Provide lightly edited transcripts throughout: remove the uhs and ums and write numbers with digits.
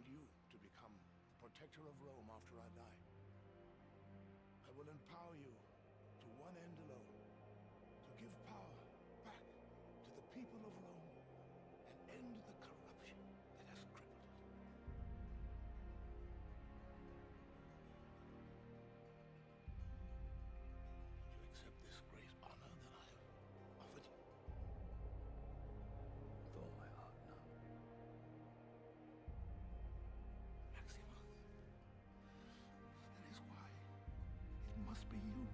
want you to become the protector of Rome after I die. I will empower you to one end alone, to give power back to the people of Rome and end the corruption that has crippled it. Will you accept this great honor that I have offered you? With all my heart, no. Maximus, that is why it must be you.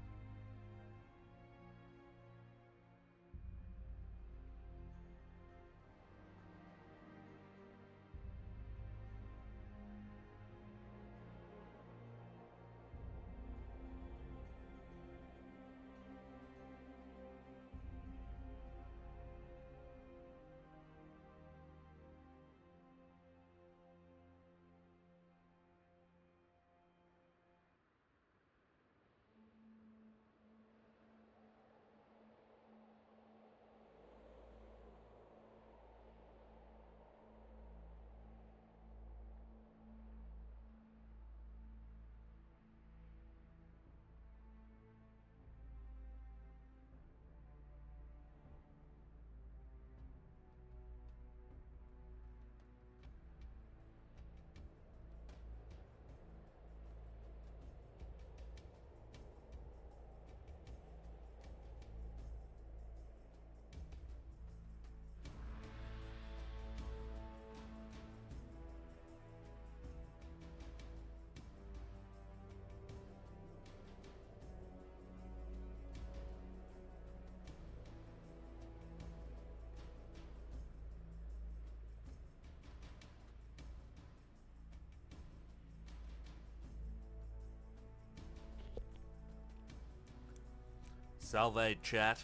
Salve chat,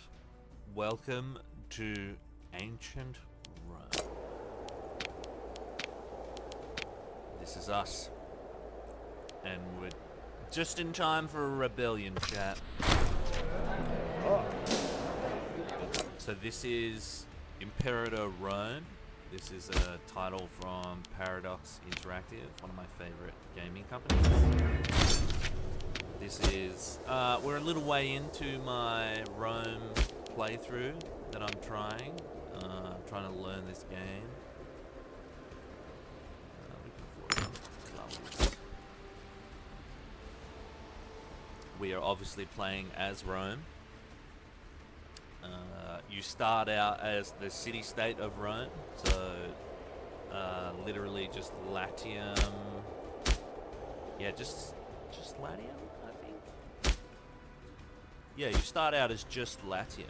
welcome to Ancient Rome. This is us, and we're just in time for a rebellion, chat. So this is Imperator Rome. This is a title from Paradox Interactive, one of my favorite gaming companies. This is, we're a little way into my Rome playthrough that I'm trying. Trying to learn this game. We are obviously playing as Rome. You start out as the city-state of Rome, so literally just Latium. Yeah, just Latium. Yeah, you start out as just Latium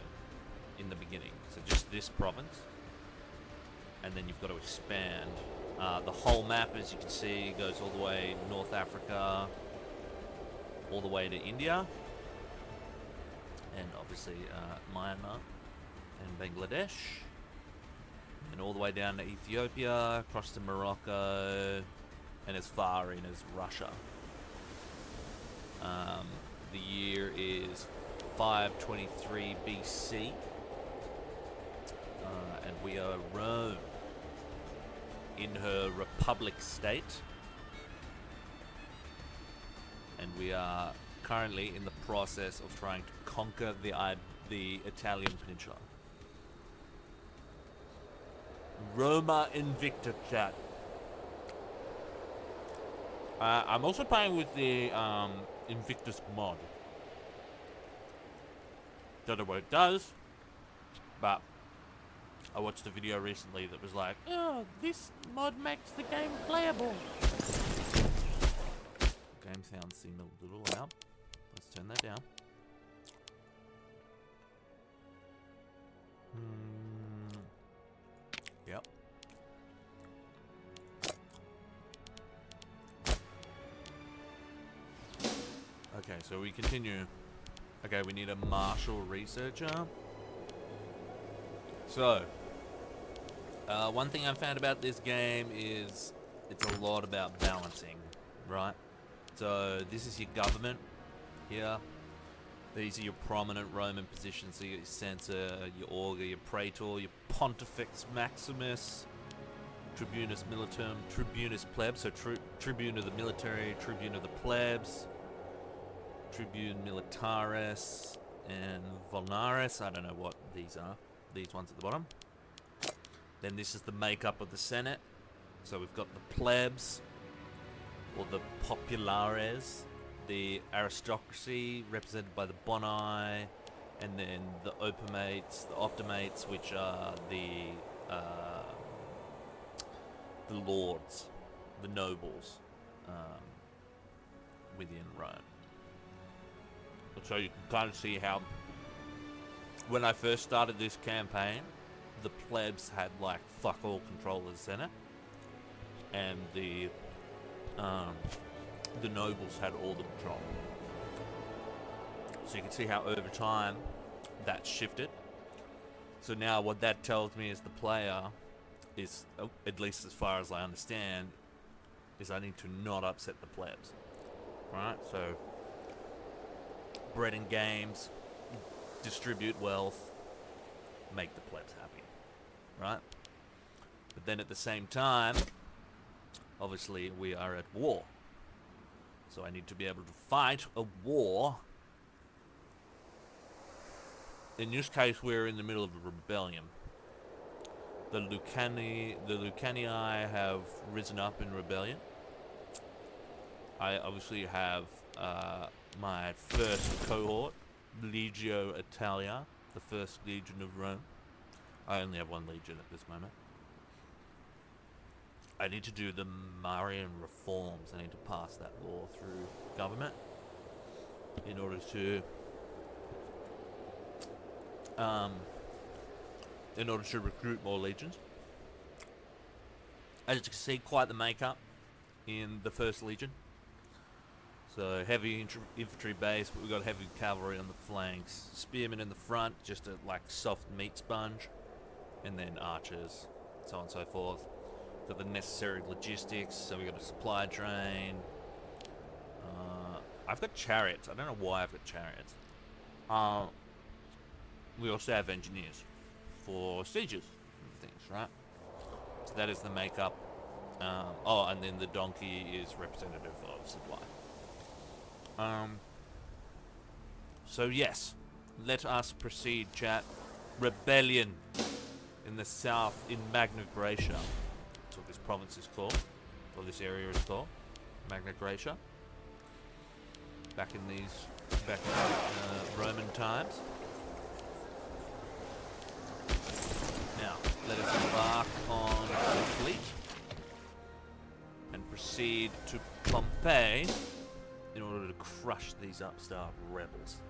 in the beginning, so just this province, and then you've got to expand. The whole map, as you can see, goes all the way North Africa, all the way to India, and obviously Myanmar and Bangladesh, and all the way down to Ethiopia, across to Morocco, and as far in as Russia. The year is 523 BC, and we are Rome in her republic state, and we are currently in the process of trying to conquer the Italian peninsula. Roma Invicta, chat. I'm also playing with the Invictus mod. Don't know what it does, but I watched a video recently that was like, oh, this mod makes the game playable. Game sounds seem a little loud. Let's turn that down. Yep. Okay, so we continue. Okay, we need a martial researcher. So, one thing I've found about this game is it's a lot about balancing, right? So, this is your government here. These are your prominent Roman positions. So, you got your censor, your augur, your praetor, your pontifex maximus, Tribunus Militarum, Tribunus Plebs, so Tribune of the military, Tribune of the plebs, Tribune Militaris, and Vulnaris. I don't know what these are. These ones at the bottom. Then this is the makeup of the Senate. So we've got the plebs, or the populares, the aristocracy represented by the boni, and then the optimates, which are the lords, the nobles within Rome. So you can kind of see how, when I first started this campaign, the plebs had like fuck all control of the Senate, and the nobles had all the control. So you can see how over time that shifted. So now what that tells me as the player is, at least as far as I understand, is I need to not upset the plebs. Right? So bread and games, distribute wealth, make the plebs happy. Right? But then at the same time, obviously we are at war. So I need to be able to fight a war. In this case, we're in the middle of a rebellion. The Lucanii have risen up in rebellion. I obviously have my first cohort, Legio Italia, the first legion of Rome. I only have one legion at this moment. I need to do the Marian reforms. I need to pass that law through government in order to recruit more legions. As you can see, quite the makeup in the first legion. So heavy infantry base, but we've got heavy cavalry on the flanks, spearmen in the front, just a like soft meat sponge, and then archers, so on and so forth. Got the necessary logistics, so we got a supply train. I've got chariots. I don't know why I've got chariots. We also have engineers for sieges and things, right? So that is the makeup. And then the donkey is representative of supply. So yes, let us proceed, chat. Rebellion in the south in Magna Graecia. That's what this province is called, or this area is called, Magna Graecia. Back in Roman times. Now, let us embark on the fleet and proceed to Pompeii in order to crush these upstart rebels.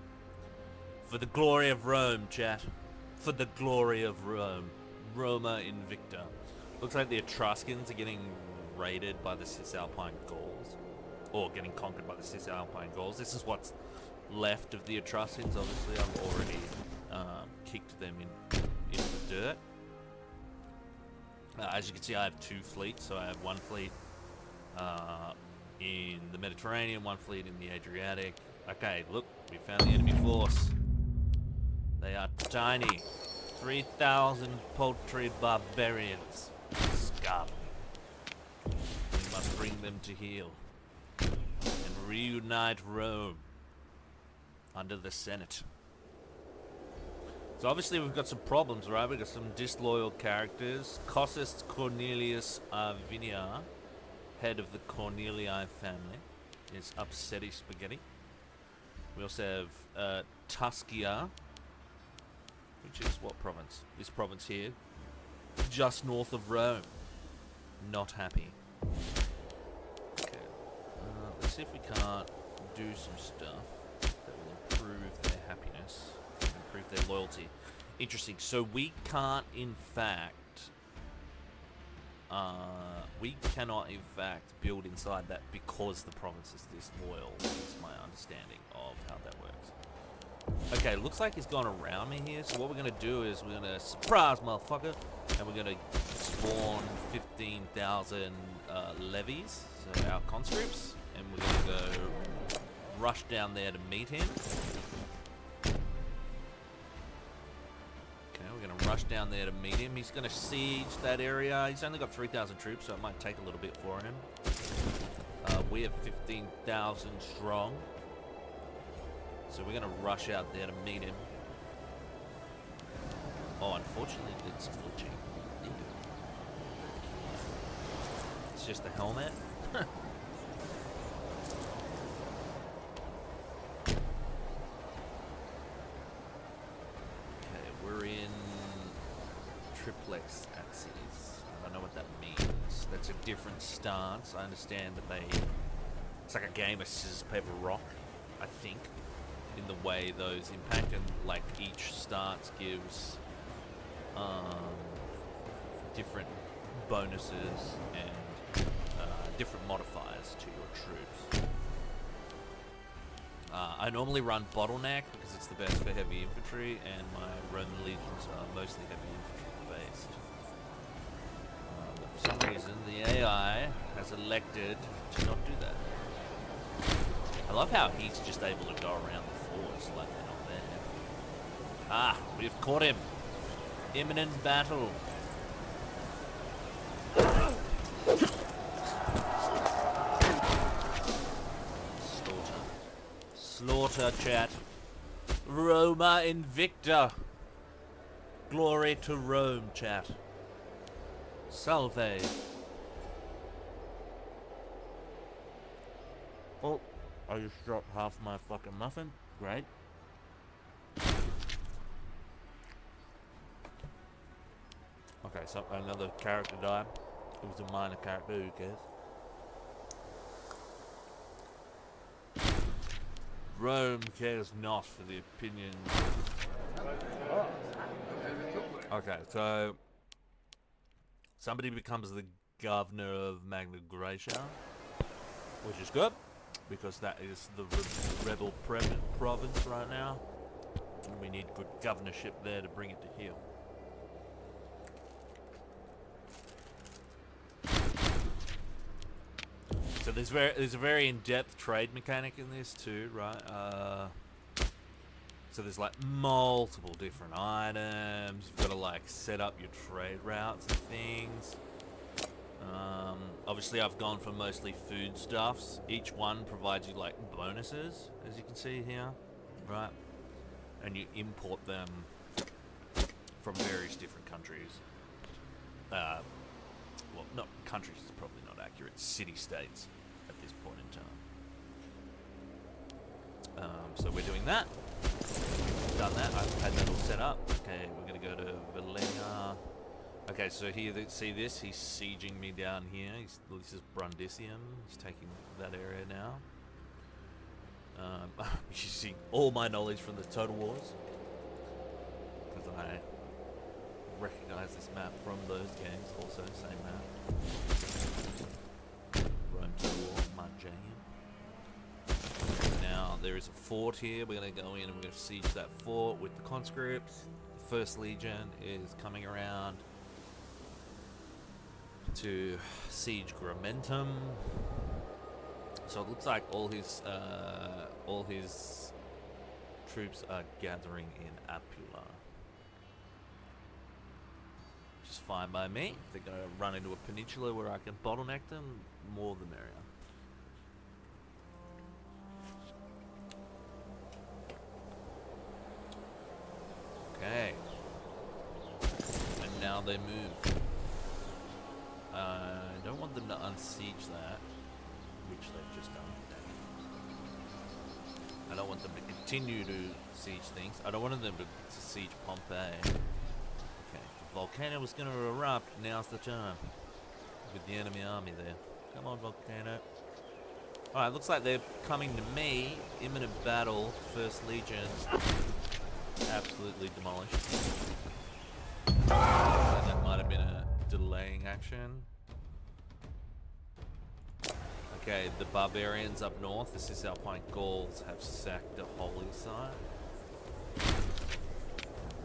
For the glory of Rome, chat. For the glory of Rome. Roma Invicta. Looks like the Etruscans are getting raided by the Cisalpine Gauls. Or getting conquered by the Cisalpine Gauls. This is what's left of the Etruscans. Obviously, I've already kicked them into the dirt. As you can see, I have two fleets. So I have one fleet in the Mediterranean, one fleet in the Adriatic. Okay, look, we found the enemy force. They are tiny. 3,000 paltry barbarians. Scum. We must bring them to heel and reunite Rome under the Senate. So obviously we've got some problems, right? We've got some disloyal characters. Cossus Cornelius Arvinia, head of the Cornelii family, is upsetty spaghetti. We also have Tuscia, which is what province? This province here, just north of Rome. Not happy. Okay, let's see if we can't do some stuff that will improve their happiness, improve their loyalty. Interesting. So we can't, in fact, we cannot, in fact, build inside that because the province is this loyal, is my understanding of how that works. Okay, looks like he's gone around me here, so what we're going to do is we're going to surprise, motherfucker, and we're going to spawn 15,000 levies, so our conscripts, and we're going to go rush down there to meet him. Okay, we're going to rush down there to meet him. He's going to siege that area. He's only got 3,000 troops, so it might take a little bit for him. We have 15,000 strong. So we're going to rush out there to meet him. Oh, unfortunately, it did some glitching. It's just a helmet. We're in triplex axes. I don't know what that means. That's a different stance. I understand that it's like a game of scissors, paper, rock, I think, in the way those impact, and like each stance gives different bonuses and different modifiers to your troops. I normally run bottleneck because it's the best for heavy infantry, and my Roman legions are mostly heavy infantry based. But for some reason, the AI has elected to not do that. I love how he's just able to go around the force like they're not there. Ah, we've caught him. Imminent battle. Slaughter, chat. Roma Invicta. Glory to Rome, chat. Salve. Oh, I just dropped half my fucking muffin. Great. Okay, so another character died. It was a minor character, who cares? Rome cares not for the opinions. Okay, so somebody becomes the governor of Magna Graecia, which is good, because that is the rebel province right now, and we need good governorship there to bring it to heel. So there's a very in-depth trade mechanic in this too, right? So there's like multiple different items. You've got to like set up your trade routes and things. Obviously, I've gone for mostly foodstuffs. Each one provides you like bonuses, as you can see here, right? And you import them from various different countries. Well, not countries is probably not accurate. City-states at this point in time. So we're doing that. Done that. I've had that all set up. Okay, we're going to go to Valenia. Okay, so here, see this? He's sieging me down here. This is Brundisium. He's taking that area now. Using all my knowledge from the Total Wars, because I recognize this map from those games. Also, same map. Rome Total War, Marjanium. Now there is a fort here. We're going to go in and we're going to siege that fort with the conscripts. The First Legion is coming around to siege Gramentum. So it looks like all his troops are gathering in Apula. Which is fine by me. If they're going to run into a peninsula where I can bottleneck them, more the merrier. Okay. And now they move. I don't want them to unsiege that, which they've just done. I don't want them to continue to siege things. I don't want them to siege Pompeii. Okay, if the volcano was going to erupt, now's the time. With the enemy army there. Come on, volcano. Alright, looks like they're coming to me. Imminent battle, First Legion. Absolutely demolished. That might have been a delaying action. Okay, the barbarians up north, the Cisalpine Gauls, have sacked the holy site.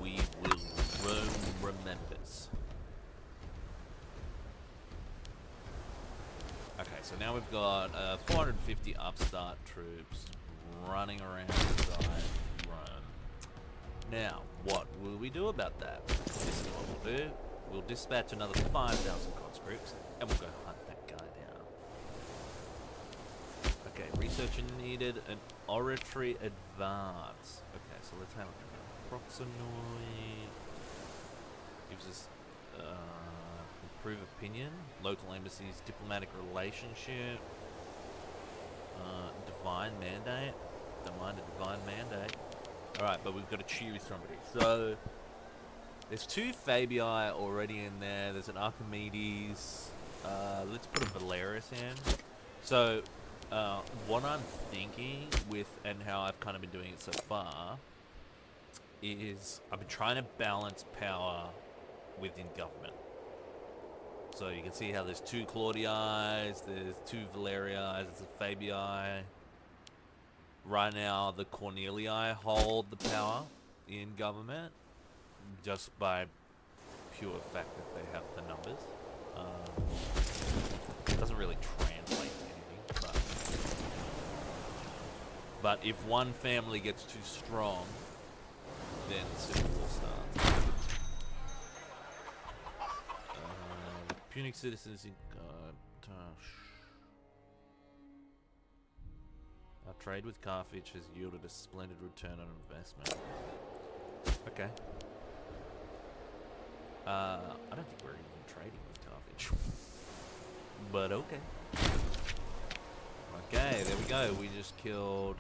We will Rome remembers. Okay, so now we've got 450 upstart troops running around inside Rome. Now, what will we do about that? This is what we'll do. We'll dispatch another 5,000 conscripts, and we'll go hunt that guy down. Okay, researcher needed an oratory advance. Okay, so let's have a look. Proxenoid gives us improve opinion, local embassies, diplomatic relationship, divine mandate. Don't mind a divine mandate. Alright, but we've got to choose somebody. So there's 2 Fabii already in there. There's an Archimedes. Let's put a Valerius in. So what I'm thinking with, and how I've kind of been doing it so far, is I've been trying to balance power within government. So you can see how there's 2 Claudii, there's 2 Valerii, there's a Fabii. Right now, the Cornelii hold the power in government just by pure fact that they have the numbers. Doesn't really translate to anything, but if one family gets too strong, then civil war starts. Punic citizens in our trade with Carthage has yielded a splendid return on investment. Okay. I don't think we're even trading with Carthage. But okay. Okay, there we go. We just killed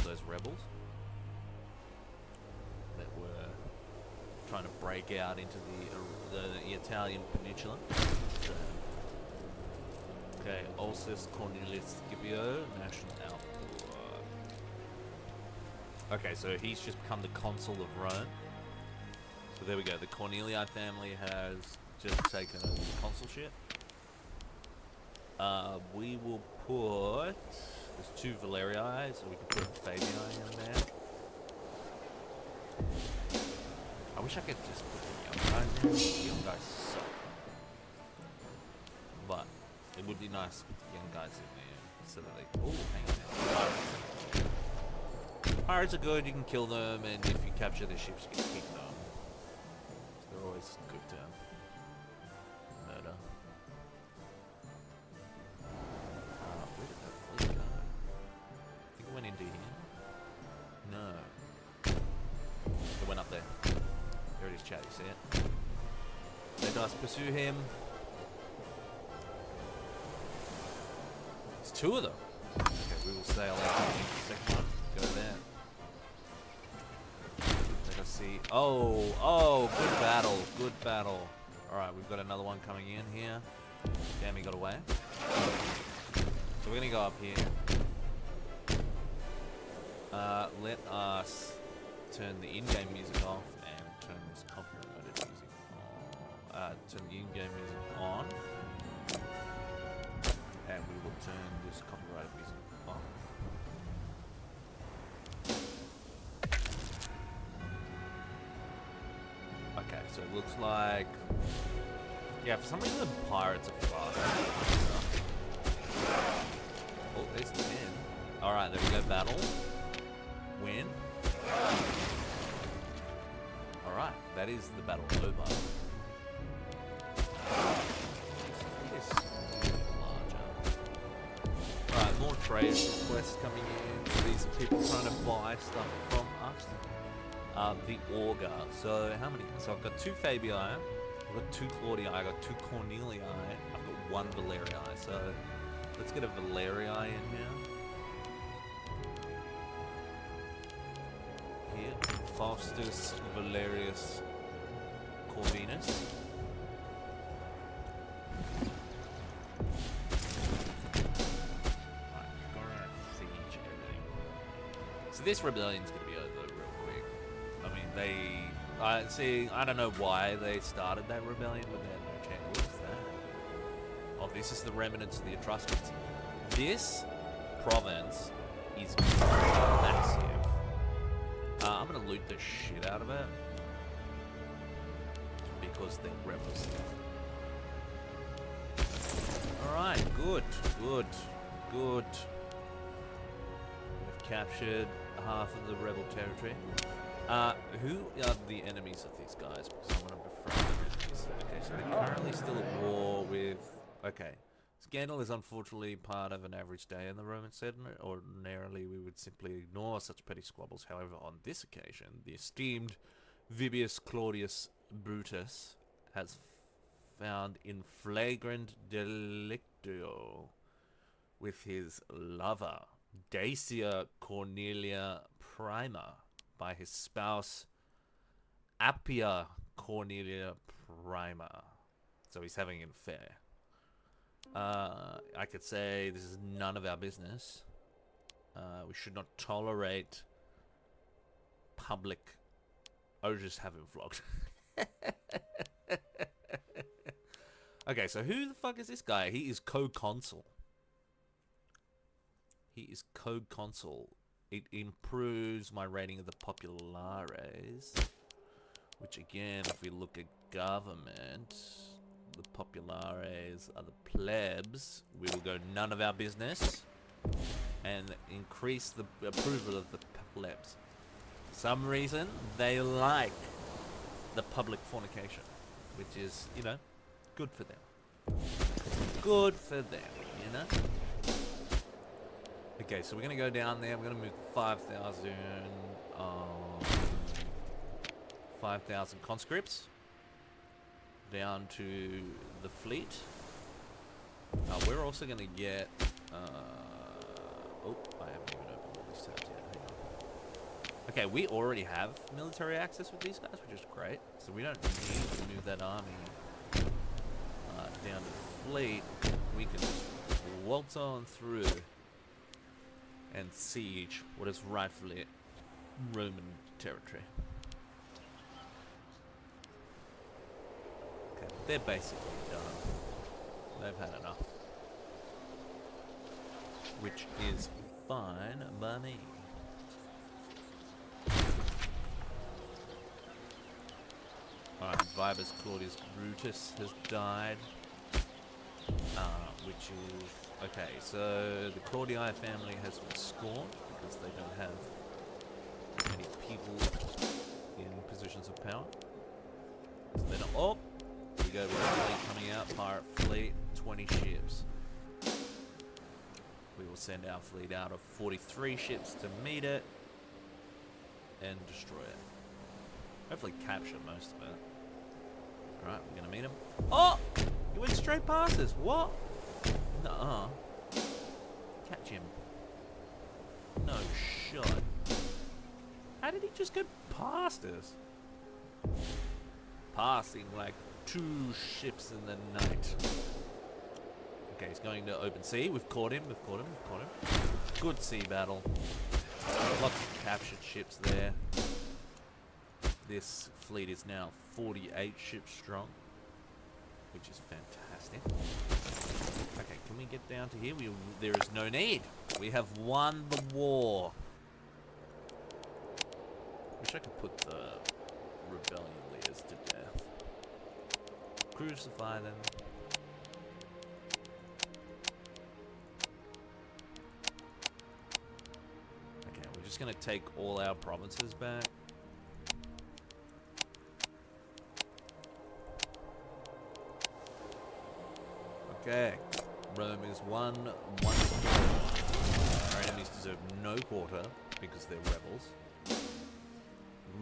those rebels that were trying to break out into the Italian peninsula. So, okay, Ulcis Cornelius Scipio, national outlaw. Okay, so he's just become the consul of Rome. So there we go. The Cornelii family has just taken over the consulship. We will put... There's 2 Valerii, so we can put a Fabii in there. I wish I could just put the young guys in. The young guys suck. But it would be nice to put the young guys in there so that they... Oh, hang on. Pirates are good, you can kill them, and if you capture their ships, you can keep them. They're always good to murder. Where did that fleet go? I think it went into here. No. It went up there. There it is, chat, you see it? Let us pursue him. There's 2 of them. Okay, we will sail out the second one. Go there. Let us see. Oh, good battle. Good battle. Alright, we've got another one coming in here. Damn, he got away. So we're going to go up here. Let us turn the in-game music off and turn this copyrighted music on. Turn the in-game music on. And we will turn this copyrighted music off. Okay, so it looks like... Yeah, for some reason the pirates are fast. Oh, there's the win. Alright, there we go, battle. Win. Alright, that is the battle over. This is larger. Alright, more trade requests coming in. So these people trying to buy stuff from us. The Augur. So how many? So I've got 2 Fabii, I've got 2 Claudii, I've got 2 Cornelii, I've got 1 Valerii. So let's get a Valerii in here. Here, Faustus Valerius Corvinus. Right, you're gonna siege everything. So this rebellion's gonna be over real quick. I mean, I don't know why they started that rebellion, but they had no chance. What is that? Oh, this is the remnants of the Etruscans. This province is massive. I'm gonna loot the shit out of it because they're rebels. Alright, good. We've captured half of the rebel territory. Who are the enemies of these guys? Because I want to befriend enemies. Okay, so they're currently still at war with... Okay. Scandal is unfortunately part of an average day in the Roman settlement. Ordinarily, we would simply ignore such petty squabbles. However, on this occasion, the esteemed Vibius Claudius Brutus has found in flagrant delicto with his lover, Dacia Cornelia Prima, by his spouse, Appia Cornelia Prima. So he's having an affair. I could say this is none of our business. We should not tolerate public... Oh, just have him flogged. Okay, so who the fuck is this guy? He is co-consul. He is co-consul. It improves my rating of the populares. Which again, if we look at government, the populares are the plebs. We will go none of our business. And increase the approval of the plebs. For some reason, they like the public fornication. Which is, you know, good for them. Good for them, you know? Okay, so we're going to go down there. We're going to move 5,000 conscripts down to the fleet. We're also going to get... oh, I haven't even opened all these tabs yet. Hang on. Okay, we already have military access with these guys, which is great. So we don't need to move that army down to the fleet. We can just waltz on through and siege what is rightfully Roman territory. Okay, they're basically done. They've had enough. Which is fine by me. Alright, Vibus Claudius Brutus has died. Which is... Okay, so the Claudii family has been scorned because they don't have many people in positions of power. So they're not... Oh! Here we go, we got a fleet coming out, pirate fleet, 20 ships. We will send our fleet out of 43 ships to meet it and destroy it. Hopefully capture most of it. Alright, we're gonna meet him. Oh! You went straight past us. What? Nuh-uh. Catch him. No shot. How did he just go past us? Passing like 2 ships in the night. Okay, he's going to open sea. We've caught him. We've caught him. We've caught him. Good sea battle. Lots of captured ships there. This fleet is now 48 ships strong, which is fantastic. Okay, can we get down to here? There is no need. We have won the war. Wish I could put the rebellion leaders to death. Crucify them. Okay, we're just going to take all our provinces back. Okay, Rome is won once more. Our enemies deserve no quarter because they're rebels.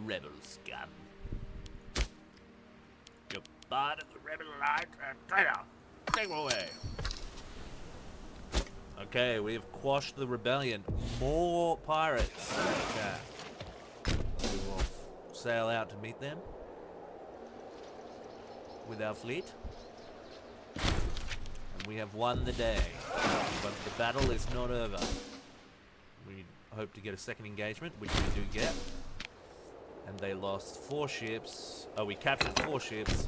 Rebel scum. You're part of the rebel line, traitor. Take him away. Okay, we have quashed the rebellion. More pirates. Okay. We will sail out to meet them with our fleet. We have won the day, but the battle is not over. We hope to get a second engagement, which we do get. And they lost 4 ships. Oh, we captured 4 ships,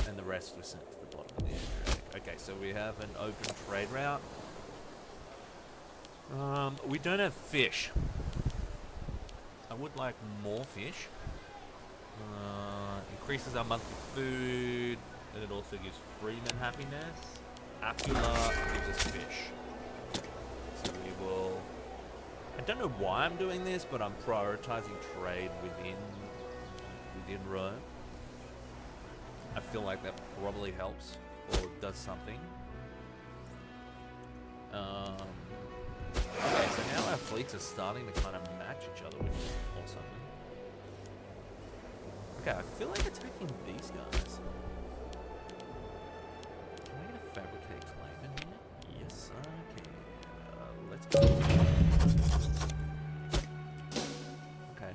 and the rest were sent to the bottom of the Adriatic. Okay, so we have an open trade route. We don't have fish. I would like more fish. Increases our monthly food, and it also gives freemen happiness. Apula gives us fish. So we will I don't know why I'm doing this, but I'm prioritizing trade within Rome. I feel like that probably helps or does something. Okay, so now our fleets are starting to kind of match each other, which is awesome. Okay, I feel like attacking these guys. Can I get a fabricate claim in here? Yes, I can. Let's go. Okay.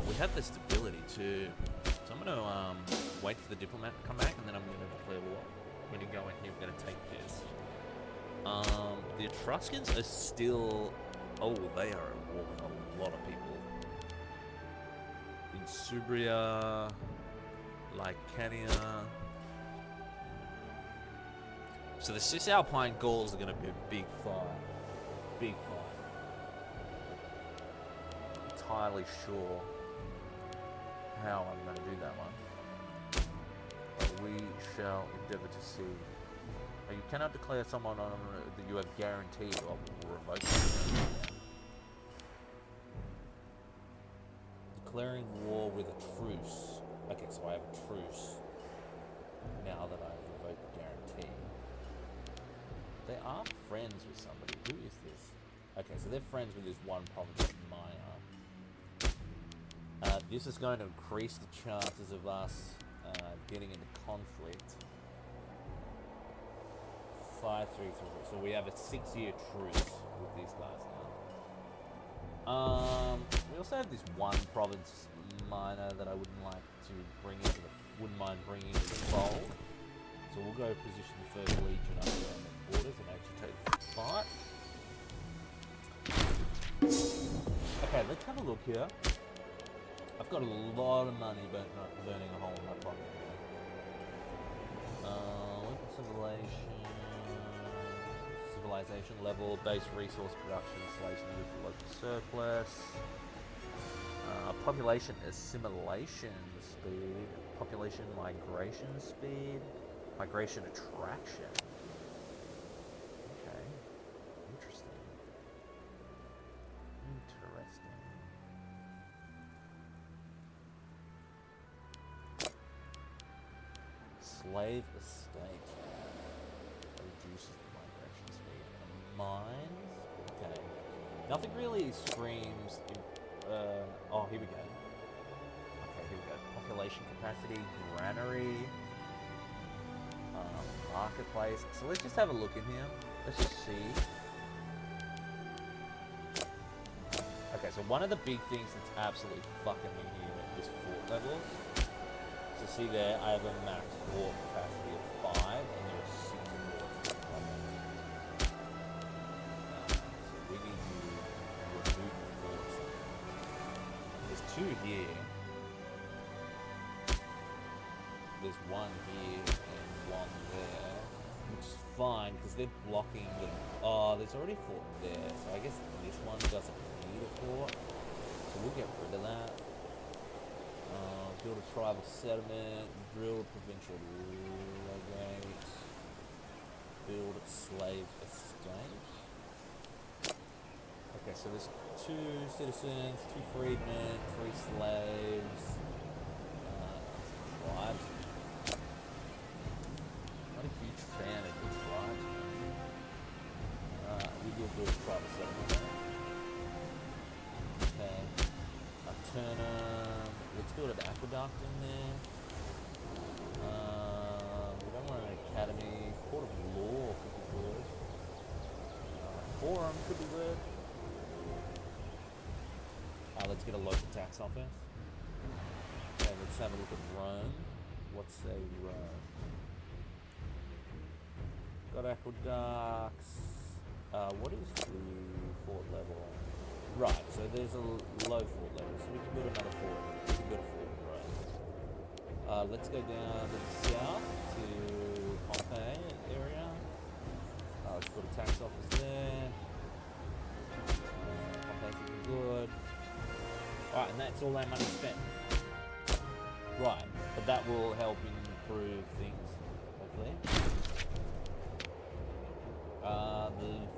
We have the stability too. So I'm gonna wait for the diplomat to come back, and then I'm gonna declare war. We're gonna go in here. We're gonna take this. The Etruscans are still. Oh, they are at war with a lot of people. In Subria, Lycania. So the Cisalpine Gauls are going to be a big fight. Big fight. Entirely sure how I'm going to do that one. But we shall endeavour to see. Now, you cannot declare someone on that you have guaranteed of revoking. Declaring war with a truce. Okay, so I have a truce now that I've revoked the guarantee. They are friends with somebody. Who is this? Okay, so they're friends with this one province, Minor. This is going to increase the chances of us getting into conflict. 5-3-3. So we have a 6-year truce with these guys now. We also have this one province, Minor, that I wouldn't like to wouldn't mind bringing into the fold. So we'll go position the first legion up there on the borders and actually take the fight. Okay, let's have a look here. I've got a lot of money, but not burning a hole in my pocket. Civilization level, base resource production, slaves needed for local surplus. Population assimilation speed, population migration speed, migration attraction. Okay, interesting. Slave estate reduces the migration speed. Mines, okay. Nothing really screams. Oh, here we go. Okay, here we go. Population capacity, granary, marketplace. So let's just have a look in here. Let's just see. Okay, so one of the big things that's absolutely fucking me here is fort levels. So see there, I have a max fort capacity of 5, and there are 6 forts. So we need to remove the forts. There's 2 here. There's 1 here and 1 there, which is fine because they're blocking the. Oh, there's already a fort there, so I guess this one doesn't need a fort. So we'll get rid of that. Build a tribal settlement, drill a provincial legate, build a slave estate. Okay, so there's 2 citizens, 2 freedmen, 3 slaves, tribes. Not a huge fan of these tribes. We will build a tribal settlement. Okay, Turnham. Let's build an aqueduct in there. We don't want an academy. Court of law could be good. Forum could be good. Let's get a local tax office. Okay, let's have a look at Rome. What's a Rome? Got aqueducts. What is the fort level? Right, so there's a low fort level, so we can build another fort. We can build a fort in Rome. Let's go down to the south to Pompeii area. Let's put a tax office there. Pompeii's looking good. Alright, and that's all our money spent. Right, but that will help improve things, hopefully. The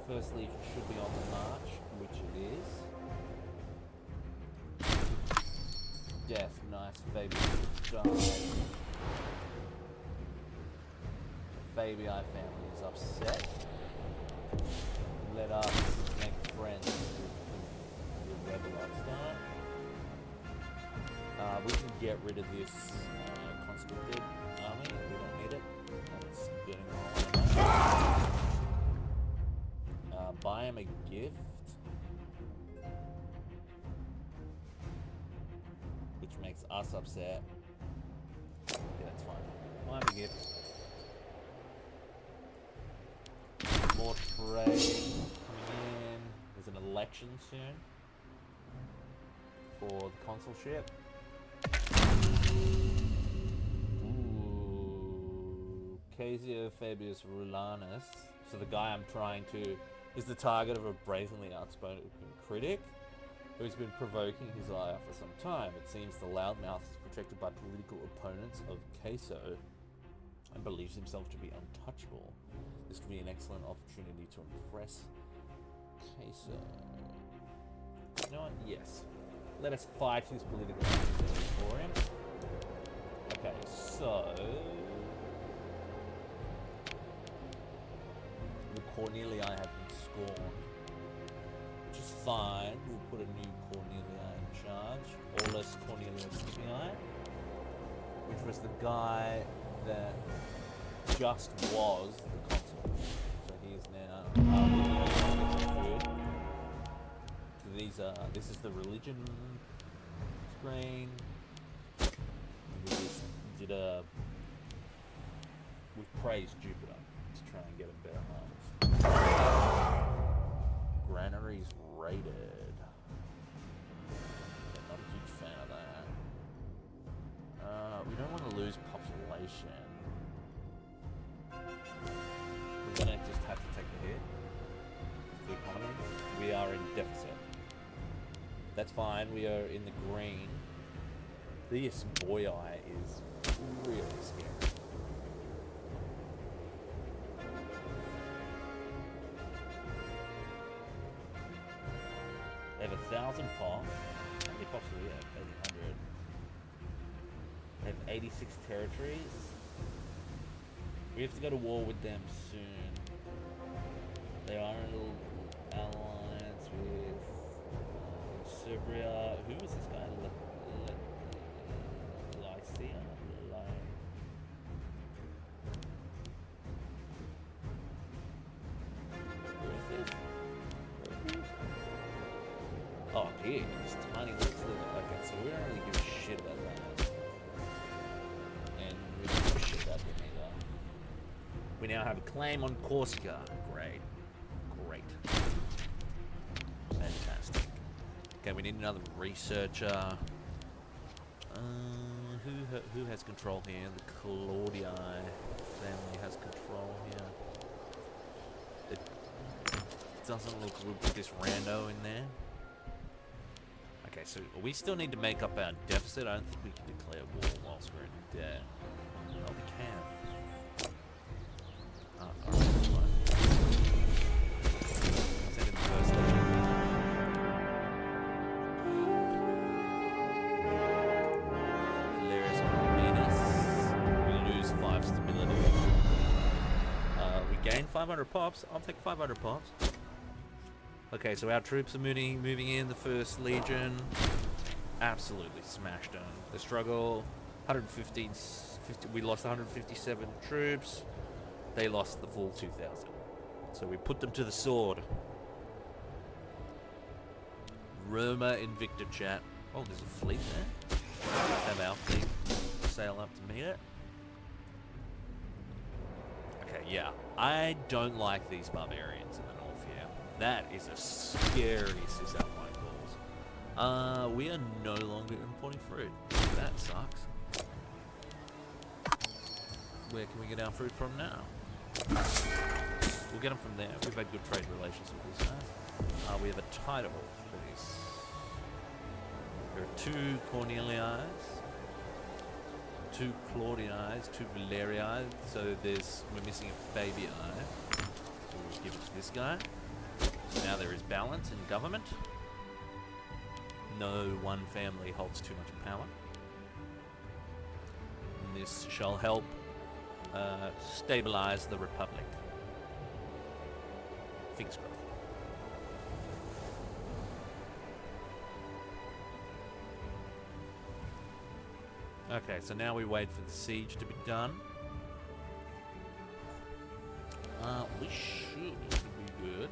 first legion should be on the march, which it is. Death, nice. Fabius died. The Fabii family is upset. Let us make friends with the rebel upstart. We can get rid of this conscripted army. We don't need it. It's getting all. Buy him a gift, which makes us upset. Yeah, that's fine. Buy him a gift. More trade coming in. There's an election soon for the consulship. Ooh, Casio Fabius Rulanus. So the guy I'm trying to is the target of a brazenly outspoken critic who's been provoking his ire for some time. It seems the loudmouth is protected by political opponents of Queso and believes himself to be untouchable. This could be an excellent opportunity to impress Queso. You know what? Yes. Let us fight his political opportunity for him. Okay, so the Cornelii have been scorned, which is fine. We'll put a new Cornelia in charge, Aulus Cornelius Scipii, which was the guy that just was the consul. So he is now. So these are. This is the religion screen. We just did a. We praised Jupiter to try and get a better harvest. Granaries raided. Not a huge fan of that. We don't want to lose population. We're gonna just have to take the hit. The economy. We are in deficit. That's fine. We are in the green. This boy eye is really scary. They have 1,000 pops. How many pops do we have? 800. They have 86 territories. We have to go to war with them soon. They are in a little alliance with Serbia. Who is this guy? Lycia? Who is this? Oh, here. This tiny little sliver. Okay, so we don't really give a shit about that. And we don't give a shit about them either. We now have a claim on Corsica. Great. Great. Fantastic. Okay, we need another researcher. Who has control here? The Claudii family has control here. It doesn't look good with this rando in there. Okay, so we still need to make up our deficit. I don't think we can declare war whilst we're in debt. Oh, we can. Send in the first legion. Valerius Corvinus. We lose 5 stability. We gain 500 pops. I'll take 500 pops. Okay, so our troops are moving in. The first legion absolutely smashed them. The struggle, 115. We lost 157 troops. They lost the full 2,000. So we put them to the sword. Roma Invicta chat. Oh, there's a fleet there. Let's have our fleet sail up to meet it. Okay, yeah. I don't like these barbarians in the north here. That is a scary Cisalpine balls. We are no longer importing fruit. That sucks. Where can we get our fruit from now? We'll get them from there. We've had good trade relations with these guys. We have a title for this. There are 2 Cornelii, 2 Claudii, 2 Valerii. So we're missing a Fabii. So give it to this guy. So now there is balance in government. No one family holds too much power. And this shall help stabilize the Republic. Fingers crossed. Okay, so now we wait for the siege to be done. We should be good.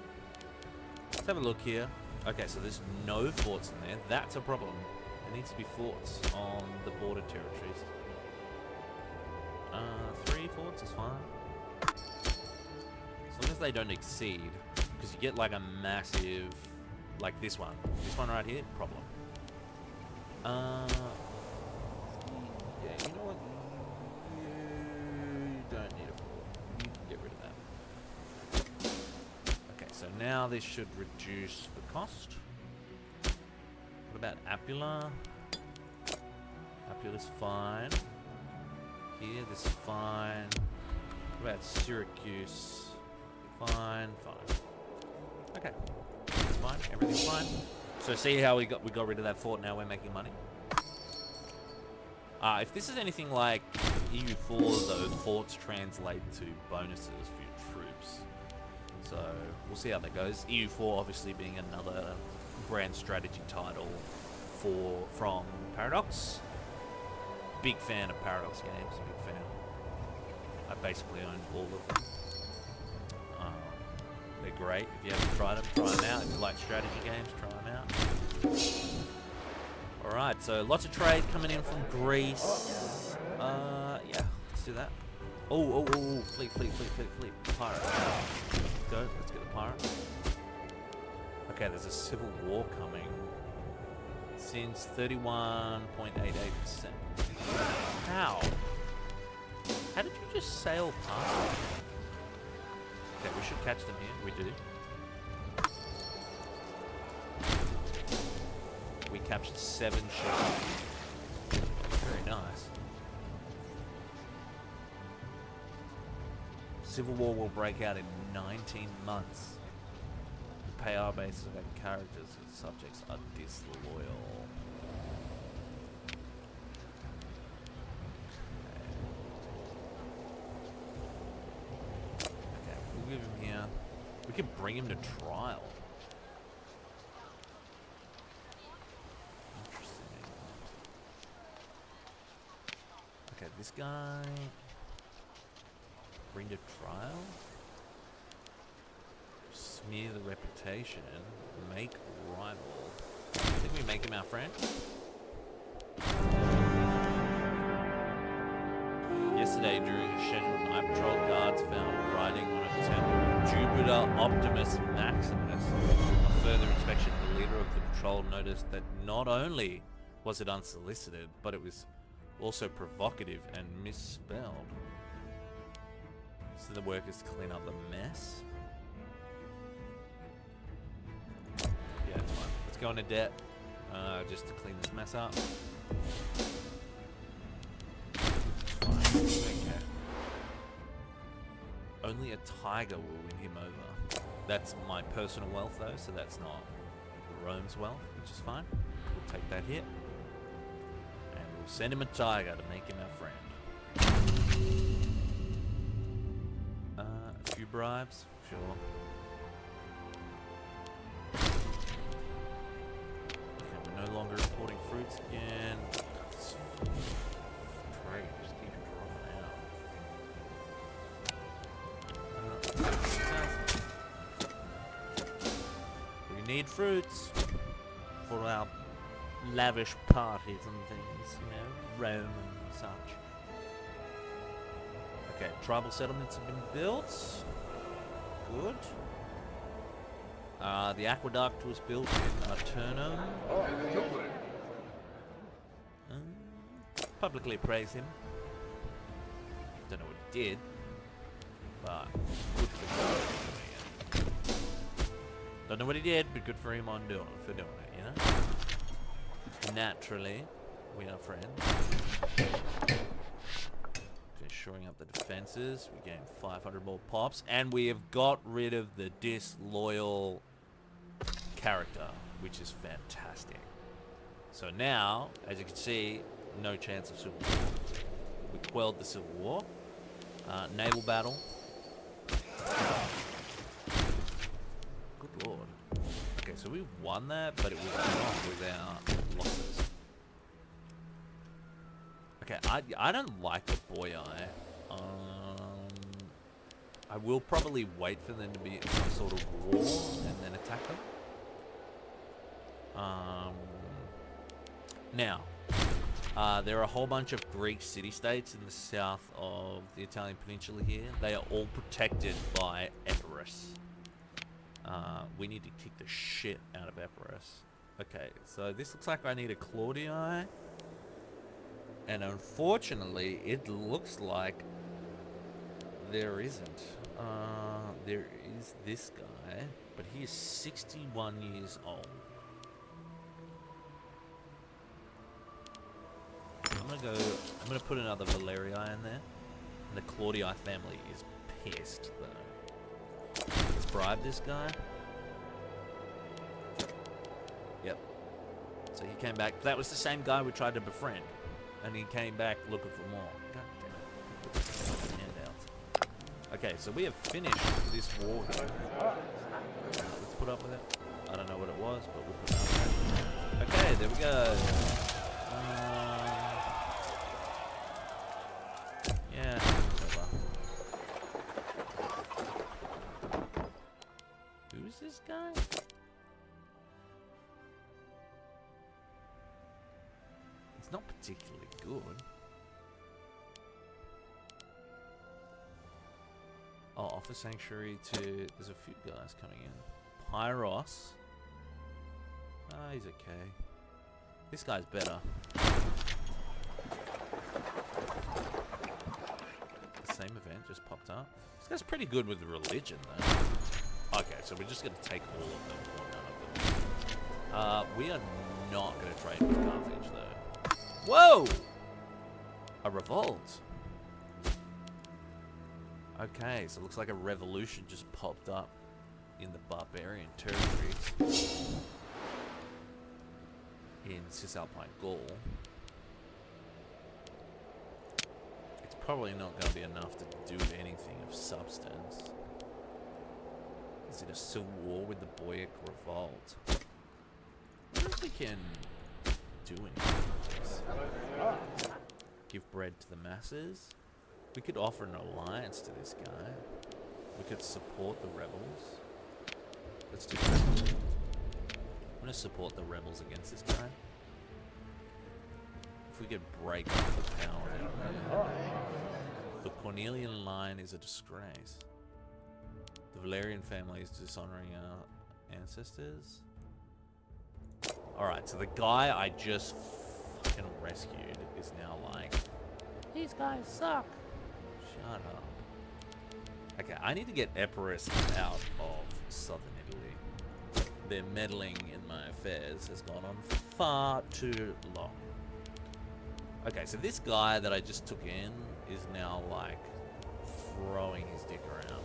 Let's have a look here. Okay, so there's no forts in there. That's a problem. There needs to be forts on the border territories. 3 forts is fine. As long as they don't exceed. Because you get like a massive... Like this one. This one right here, problem. Yeah, you know what? You don't need a fort. You can get rid of that. Okay, so now this should reduce the cost. What about Apula? Apula's fine. Here, this is fine. What about Syracuse? Fine, fine. Okay, it's fine. Everything's fine. So see how we got rid of that fort. Now we're making money. If this is anything like EU4, though, forts translate to bonuses for your troops. So we'll see how that goes. EU4 obviously being another grand strategy title from Paradox. Big fan of Paradox games. Big fan. I basically own all of them. They're great. If you haven't tried them, try them out. If you like strategy games, try them out. Alright, so lots of trade coming in from Greece. Yeah, let's do that. Oh, fleet. Pirate. Go, let's get the pirate. Okay, there's a civil war coming. Since 31.88%. How? How did you just sail past them? Okay, we should catch them here. We do. We captured 7 ships. Very nice. Civil war will break out in 19 months. The PR bases of our characters and subjects are disloyal. Okay, we'll give him here. We can bring him to trial. This guy bring to trial, smear the reputation, make rival. I think we make him our friend. Yesterday, during a scheduled night patrol, guards found writing on a temple, Jupiter Optimus Maximus. On further inspection, the leader of the patrol noticed that not only was it unsolicited, but it was also provocative and misspelled. So the workers clean up the mess. Yeah, it's fine. Let's go into debt just to clean this mess up. Fine. Okay. Only a tiger will win him over. That's my personal wealth though, so that's not Rome's wealth, which is fine. We'll take that hit. We'll send him a tiger to make him our friend. A few bribes, sure. Okay, we're no longer importing fruits again. Trade just keep drawing out. We need fruits for our lavish parties and things, you know, Rome and such. Okay, tribal settlements have been built. Good. The aqueduct was built in Aternum. Publicly praise him. Don't know what he did, but good for him. Don't know what he did, but good for him on doing it, for doing it, you know? Naturally, we are friends. Finish shoring up the defenses. We gained 500 more pops, and we have got rid of the disloyal character, which is fantastic. So now, as you can see, no chance of civil war. We quelled the civil war. Naval battle. Good lord. Okay, so we won that, but it was not without losses. Okay, I don't like the boy eye. I will probably wait for them to be in some sort of war and then attack them. Now, there are a whole bunch of Greek city-states in the south of the Italian peninsula here. They are all protected by Epirus. We need to kick the shit out of Epirus. Okay, so this looks like I need a Claudii. And unfortunately, it looks like there isn't. There is this guy, but he is 61 years old. I'm gonna put another Valerii in there. And the Claudii family is pissed though. Let's bribe this guy. Yep. So he came back. That was the same guy we tried to befriend. And he came back looking for more. God damn it. Handouts. Okay, so we have finished this war here. Let's put up with it. I don't know what it was, but we'll put up with it. Okay, there we go. Yeah, whatever. Who's this guy? It's not particularly good. Oh, offer sanctuary to... There's a few guys coming in. Pyros. He's okay. This guy's better. The same event just popped up. This guy's pretty good with religion, though. Okay, so we're just going to take all of them or none of them. We are not going to trade with Carthage, though. Whoa! A revolt. Okay, so it looks like a revolution just popped up in the barbarian territories in Cisalpine Gaul. It's probably not going to be enough to do anything of substance. Is it a civil war with the Boic revolt? I wonder if we can do anything with this. Give bread to the masses. We could offer an alliance to this guy. We could support the rebels. Let's do that. I'm going to support the rebels against this guy. If we could break up the power down there. The Cornelian line is a disgrace. The Valerian family is dishonoring our ancestors. Alright, so the guy I just fucking rescued is now like, these guys suck. Shut up. Okay, I need to get Epirus out of southern Italy. Their meddling in my affairs has gone on far too long. Okay, so this guy that I just took in is now like throwing his dick around.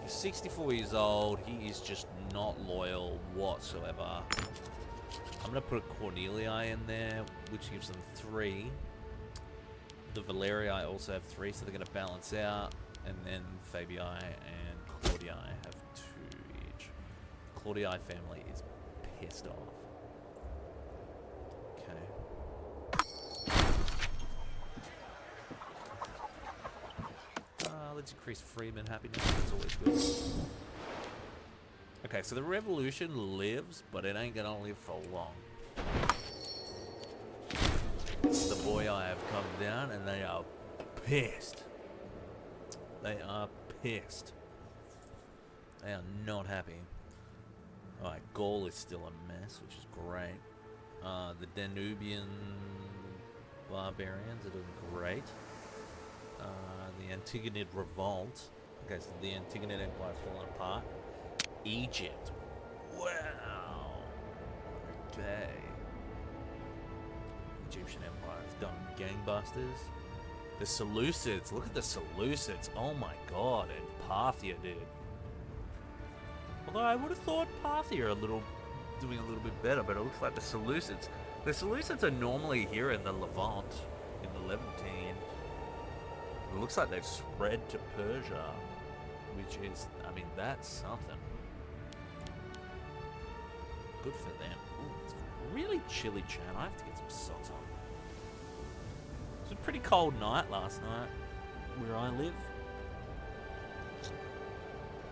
He's 64 years old. He is just not loyal whatsoever. I'm going to put a Cornelii in there, which gives them 3. The Valerii also have 3, so they're going to balance out. And then Fabii and Claudii have 2 each. Claudii family is pissed off. Okay. Let's increase freedman happiness. That's always good. Okay, so the revolution lives, but it ain't gonna live for long. The Boii have come down, and they are pissed. They are pissed. They are not happy. Alright, Gaul is still a mess, which is great. The Danubian barbarians are doing great. The Antigonid revolt. Okay, so the Antigonid Empire is falling apart. Egypt. Wow. Okay. Egyptian Empire has done gangbusters. The Seleucids. Look at the Seleucids. Oh my god. And Parthia, dude. Although I would have thought Parthia doing a little bit better, but it looks like the Seleucids. The Seleucids are normally here in the Levant, in the Levantine. It looks like they've spread to Persia, which is, I mean, that's something. Good for them. Ooh, it's really chilly, chat. I have to get some socks on. It was a pretty cold night last night where I live.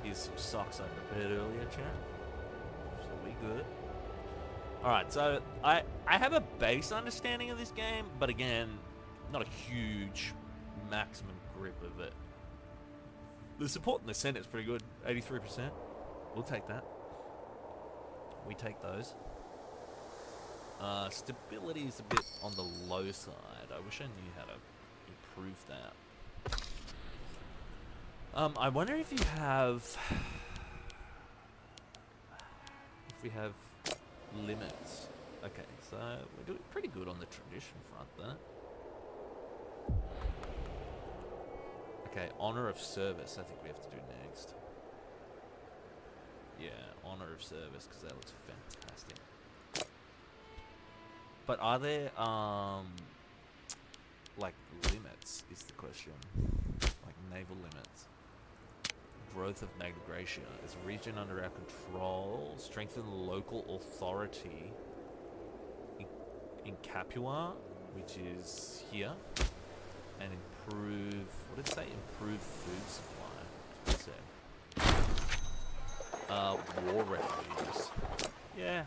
Here's some socks I prepared earlier, chat. So we good. Alright, so I have a base understanding of this game, but again, not a huge maximum grip of it. The support in the Senate is pretty good. 83%. We'll take that. We take those. Stability is a bit on the low side. I wish I knew how to improve that. I wonder if you have... if we have limits. Okay, so we're doing pretty good on the tradition front there. Okay, honor of service, I think we have to do next. Yeah, honor of service, because that looks fantastic. But are there, like, limits, is the question. Like, naval limits. Growth of Magna Graecia. Is a region under our control. Strengthen local authority in Capua, which is here. And improve... what did it say? Improve food supply. That's what it said. War refugees. Yeah.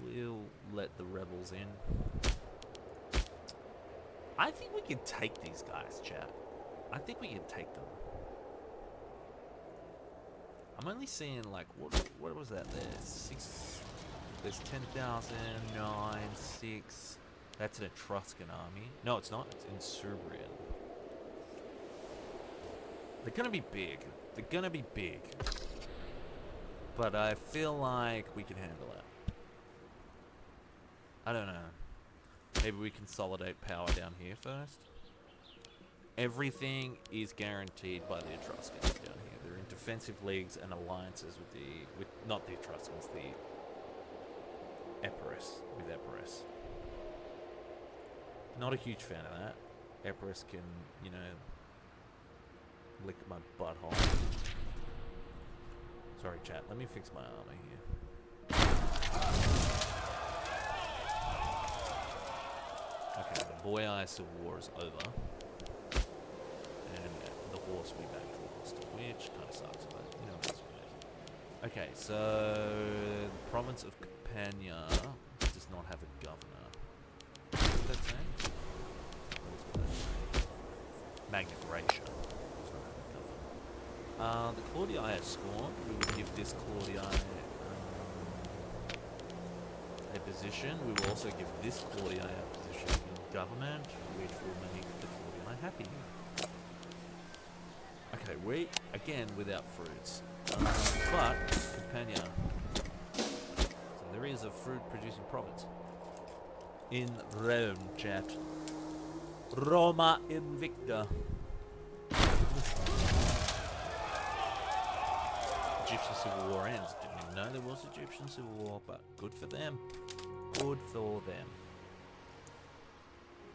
We'll let the rebels in. I think we can take these guys, chat. I think we can take them. I'm only seeing, like, what was that there? 6... There's 10,000, 9, 6... That's an Etruscan army. No, it's not. It's Insubrian. They're gonna be big. They're gonna be big. But I feel like we can handle it. I don't know. Maybe we consolidate power down here first. Everything is guaranteed by the Etruscans down here. They're in defensive leagues and alliances with not the Etruscans, the Epirus, with Epirus. Not a huge fan of that. Epirus can, you know, lick my butthole. Sorry, chat. Let me fix my armor here. Okay, the Boy Eye Civil War is over. And the horse we back lost, which kind of sucks, but you know what else we make. Okay, so the province of Campania does not have a governor. What's that saying? What does that say? Magna Graecia does not have a governor. The Claudii are scorned. We will give this Claudii a position. We will also give this Claudii a position in government, which will make the Claudii happy. Okay, we, again, without fruits. But, Campania. So there is a fruit-producing province. In Rome, chat. Roma Invicta. Egyptian Civil War ends. Didn't even know there was Egyptian Civil War, but good for them. Good for them.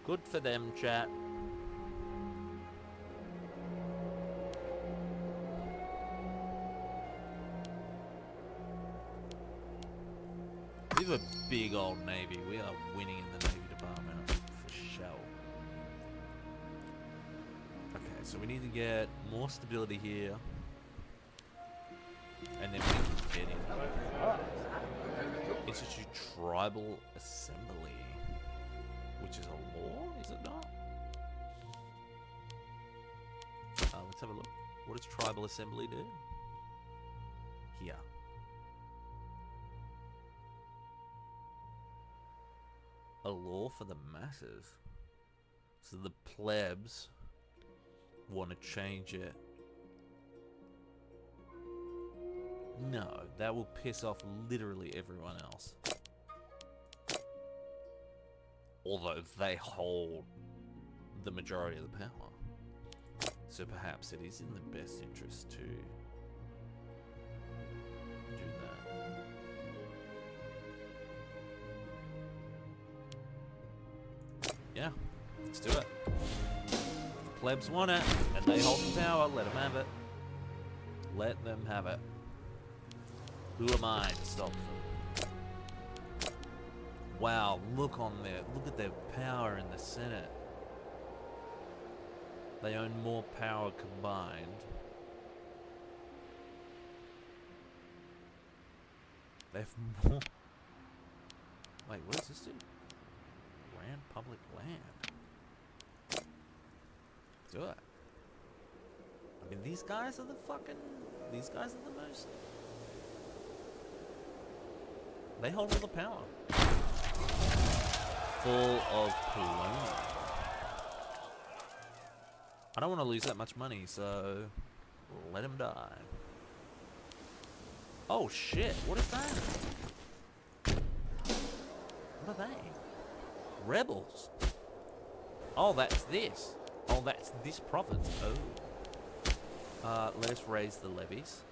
Good for them, chat. We have a big old navy. We are winning in the navy department for sure. Okay, so we need to get more stability here. And then we can get in. Institute Tribal Assembly. Which is a law, is it not? Let's have a look. What does Tribal Assembly do? Here. A law for the masses. So the plebs want to change it. No, that will piss off literally everyone else. Although they hold the majority of the power. So perhaps it is in the best interest to do that. Yeah, let's do it. The plebs want it, and they hold the power. Let them have it. Let them have it. Who am I to stop them? Wow, look at their power in the Senate. They own more power combined. They have more. Wait, what does this do? Grand public land. Do it. I mean, these guys are the most. They hold all the power. Full of polonium. I don't want to lose that much money, so let him die. Oh shit, what is that? What are they? Rebels. Oh, that's this. Oh, that's this province. Oh. Let us raise the levies.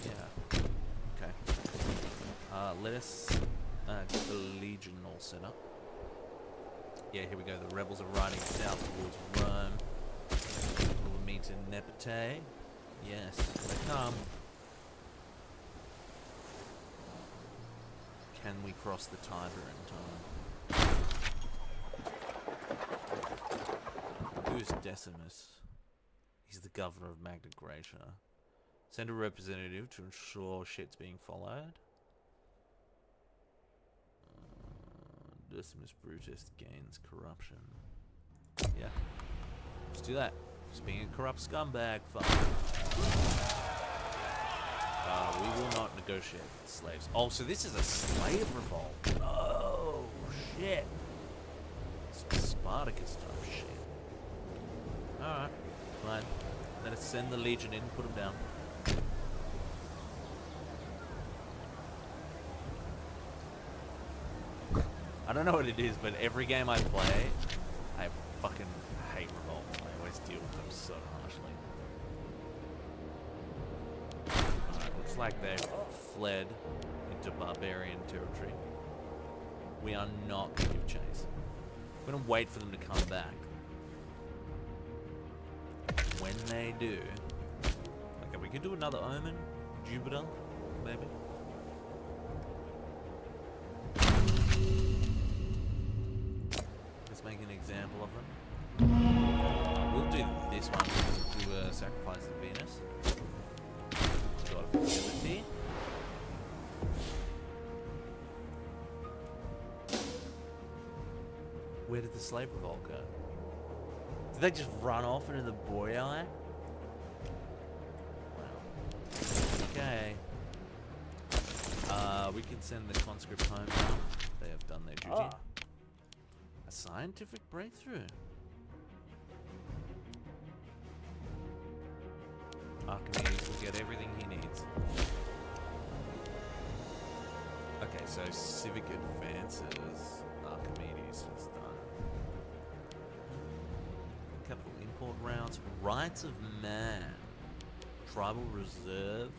Yeah. Okay. Let us get the Legion all set up. Yeah, here we go. The rebels are riding south towards Rome. We'll meet in Nepete. Yes, they come. Can we cross the Tiber in time? Who is Decimus? He's the governor of Magna Graecia. Send a representative to ensure shit's being followed. Decimus Brutus gains corruption. Yeah. Let's do that. Just being a corrupt scumbag, fuck. We will not negotiate with slaves. Oh, so this is a slave revolt. Oh, shit. Some Spartacus type shit. Alright. Fine. Let us send the Legion in, put them down. I don't know what it is, but every game I play, I fucking hate revolts. I always deal with them so harshly. Alright, looks like they've fled into barbarian territory. We are not going to give chase. We're going to wait for them to come back. When they do... Okay, we could do another Omen. Jupiter, maybe. Make an example of them. We'll do this one to sacrifice to Venus. God of fertility. Where did the slave revolt go? Did they just run off into the Boreal? Wow. Okay. We can send the conscript home now. They have done their duty. A scientific breakthrough. Archimedes will get everything he needs. Okay, so civic advances Archimedes has done. Capital import routes, rights of man, tribal reserve,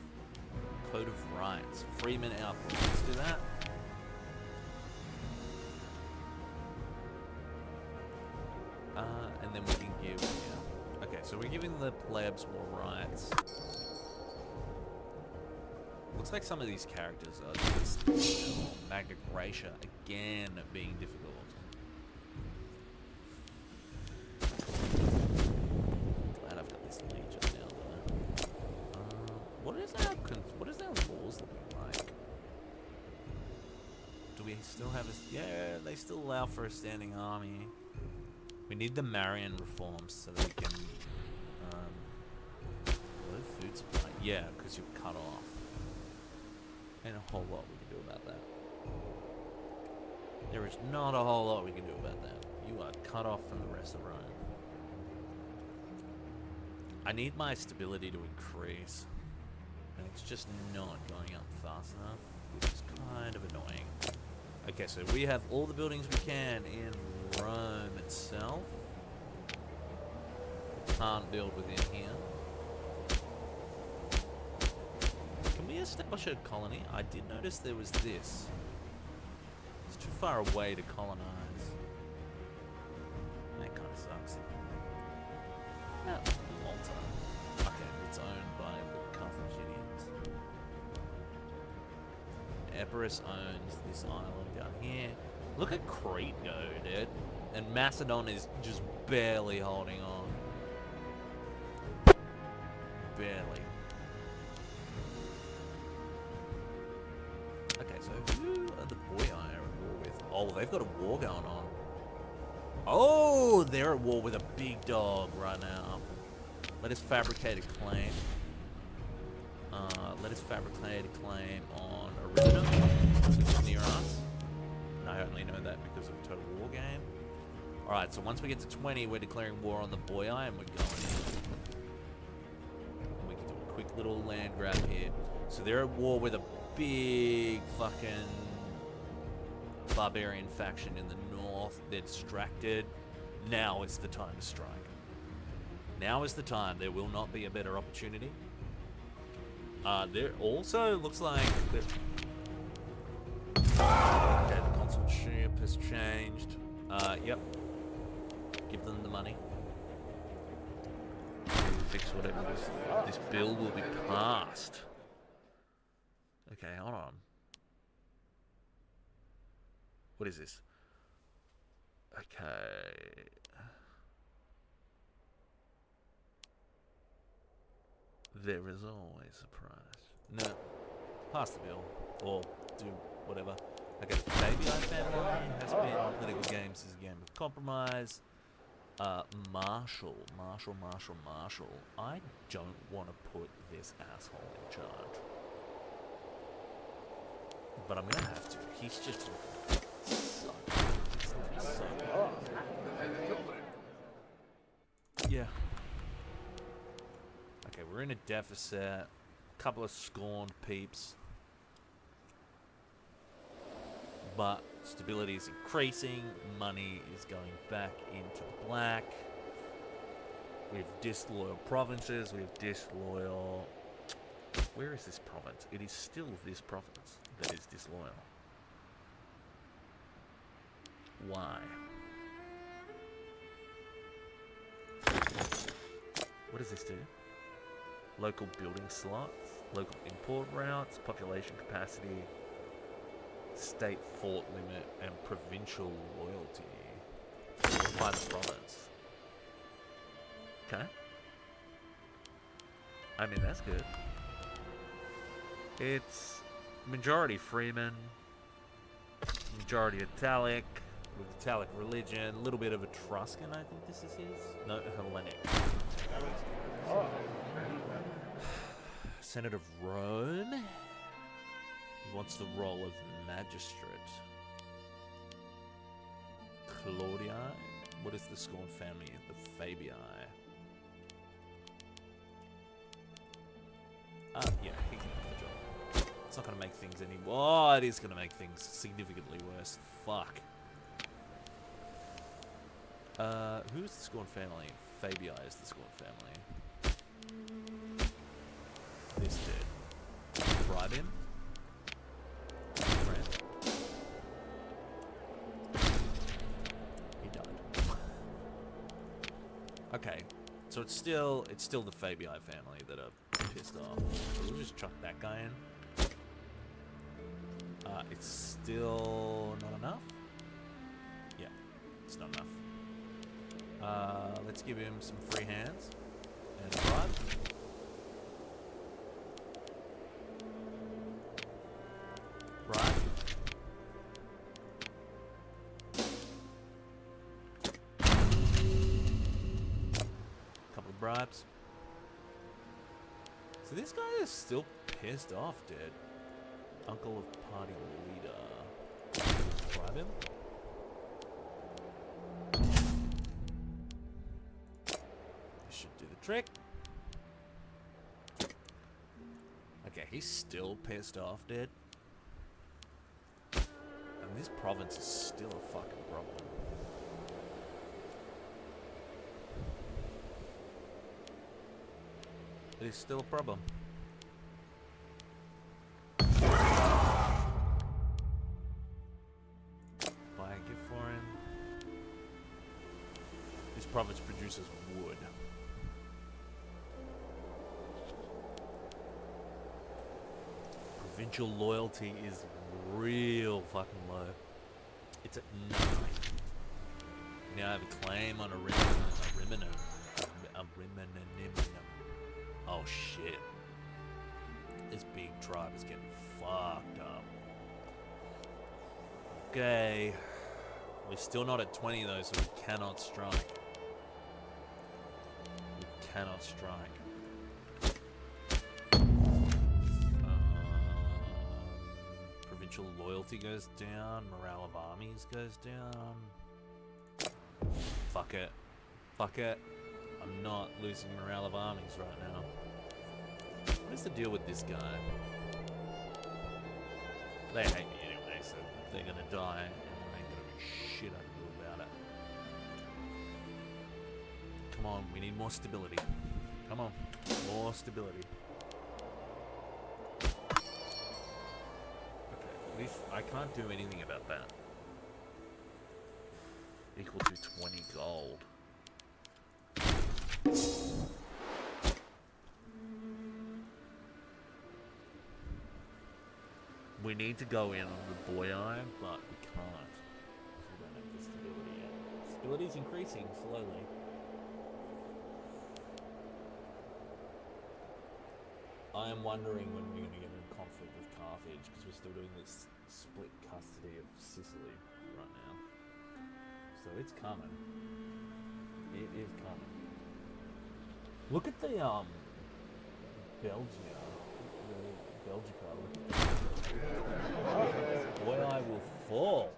code of rights, freeman output. Let's do that. And then we can give, yeah. Okay, so we're giving the plebs more rights. Looks like some of these characters are just, Magna Graecia again being difficult. Glad I've got this Legion now, though. What is our laws looking like? Do we still have a? Yeah, they still allow for a standing army. We need the Marian reforms so that we can low food supply. Yeah, because you're cut off. Ain't a whole lot we can do about that. There is not a whole lot we can do about that. You are cut off from the rest of Rome. I need my stability to increase. And it's just not going up fast enough, which is kind of annoying. Okay, so we have all the buildings we can in Rome itself. Can't build within here. Can we establish a colony? I did notice there was this. It's too far away to colonize. That kind of sucks. Malta. Okay, it's owned by the Carthaginians. Epirus owns this island down here. Look at Crete go, dude. And Macedon is just barely holding on. Barely. Okay, so who are the Boii at war with? Oh, they've got a war going on. Oh, they're at war with a big dog right now. Let us fabricate a claim. Let us fabricate a claim on Erythina, which is near us. And I only know that because of Total War game. Alright, so once we get to 20, we're declaring war on the Boii and we're going in. And we can do a quick little land grab here. So they're at war with a big fucking barbarian faction in the north. They're distracted. Now is the time to strike. Now is the time. There will not be a better opportunity. There also looks like okay, the consulship has changed. Yep. Give them the money. Fix whatever this bill will be passed. Okay, hold on. What is this? Okay. There is always a price. No. Pass the bill. Or do whatever. Okay, the Fabii family has been political games is a game of compromise. Marshall. I don't want to put this asshole in charge. But I'm gonna have to. He's just so yeah. Okay, we're in a deficit. Couple of scorned peeps. But stability is increasing. Money is going back into the black. We have disloyal provinces. We have disloyal... Where is this province? It is still this province that is disloyal. Why? What does this do? Local building slots, local import routes, population capacity, state fort limit, and provincial loyalty. By the province. Okay. I mean, that's good. It's majority Freeman, majority Italic, with Italic religion, a little bit of Etruscan, I think this is his. No, Hellenic. Senate of Rome. He wants the role of magistrate. Claudii. What is the Scorn family? The Fabii. Yeah, he can have the job. It's not going to make things any... Oh, it is going to make things significantly worse. Fuck. Who's the Scorn family? Fabii is the Scorn family. This dude. Bribe him. Friend. He died. Okay, so it's still the Fabii family that are pissed off. So we'll just chuck that guy in. It's still not enough. Yeah, it's not enough. Let's give him some free hands and a bribe. Bribe. Couple of bribes. So this guy is still pissed off, dude. Uncle of party leader. Bribe him. Should do the trick. Okay, he's still pissed off, dude. And this province is still a fucking problem. It is still a problem. Buy a gift for him. This province produces wood. Provincial loyalty is real fucking low. It's at 9. Now I have a claim on a Rimonum. Oh shit. This big tribe is getting fucked up. Okay. We're still not at 20 though, so we cannot strike. We cannot strike. Provincial loyalty goes down. Morale of armies goes down. Fuck it. Fuck it. I'm not losing morale of armies right now. What is the deal with this guy? They hate me anyway, so they're gonna die, and there ain't gonna be shit I can do about it. Come on, we need more stability. Come on, more stability. Okay, at least I can't do anything about that. Equal to 20 gold. We need to go in on the boy eye, but we can't. We don't have the stability yet. Stability's increasing slowly. I am wondering when we're going to get in conflict with Carthage, because we're still doing this split custody of Sicily right now. So it's coming. It is coming. Look at the Belgica. Boy eye will fall.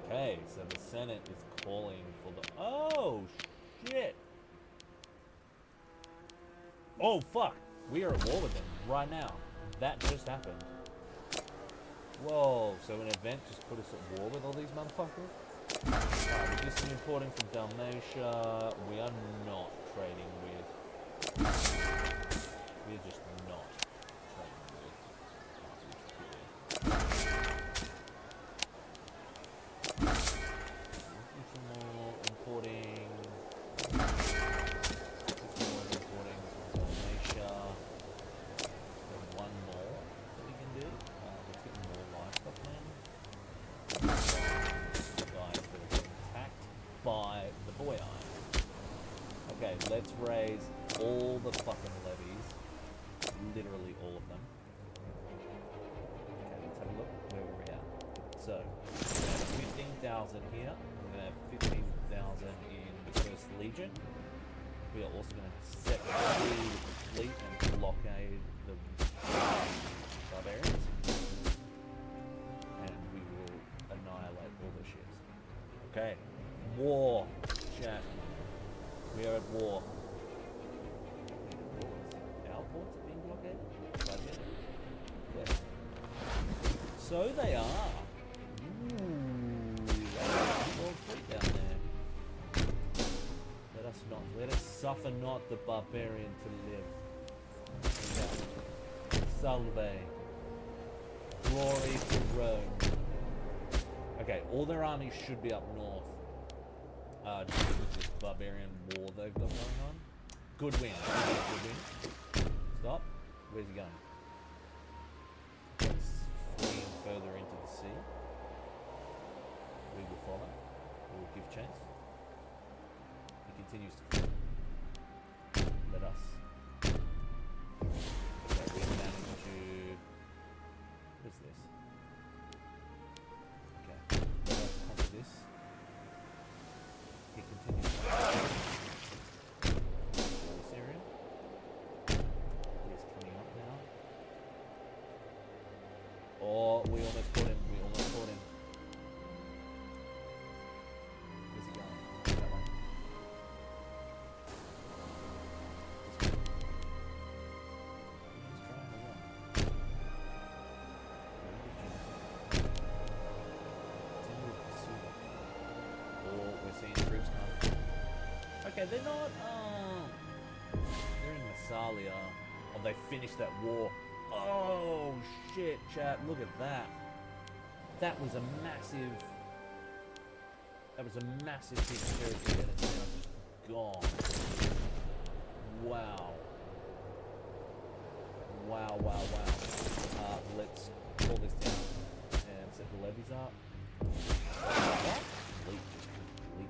Okay, so the Senate is calling for the... Oh, shit. Oh, fuck. We are at war with them right now. That just happened. Whoa, so an event just put us at war with all these motherfuckers? We're just importing from Dalmatia. We are not trading with... We're just not trading with some more importing. Some more importing from Dalmatia. There's one more that we can do. Let's get more livestock in. Guys that are being attacked by the boy eye. Okay, let's raise all the fucking levies. Literally all of them. Okay, let's have a look where we're at. So, we have 15,000 here. We're going to have 15,000 in the First Legion. We are also going to set free the fleet and blockade the barbarians. And we will annihilate all the ships. Okay. War. Chat. We are at war. Our ports are being blockaded? Yeah. So they are. Ooh, that's a world fleet down there. Let us suffer not the barbarian to live. Okay. Salve. Glory to Rome. Okay, all their armies should be up north. With this barbarian war they've got going on. Good win. Good win. Stop. Where's he going? He's fleeing further into the sea. We will follow. We will give chase. He continues to flee. Let us. Okay, we managed to... What is this? Okay. Let us conquer this. He continues to this area. He is coming up now. Oh, we almost caught him. We almost caught him. Where's he going? That way. This way. He's trying to run. Continue to pursue them. Oh, we're seeing troops come. Okay, they're not, they're in Thessalia. Oh, they finished that war. Oh, shit, chat. Look at that. That was a massive... That was a massive piece of territory, and it's now just gone. Wow. Wow, wow, wow. Let's pull this down and set the levies up. That fleet just completely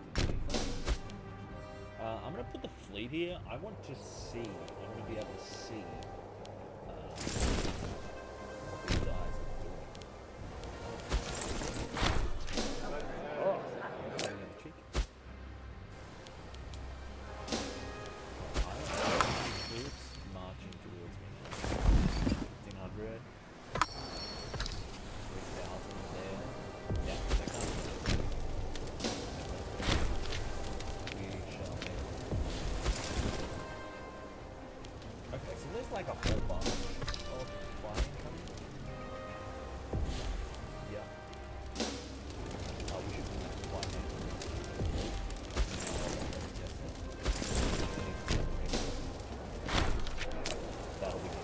disappeared. I'm going to put the fleet here. I want to see. I want to be able to see what these guys are doing. Oh, getting in the cheek. Troops marching towards me. 1500. 3000 there. Yeah, they come. We shall make it. Okay, so there's like a whole bunch of flying coming. Yeah. Oh, we should do that flying. That'll be good.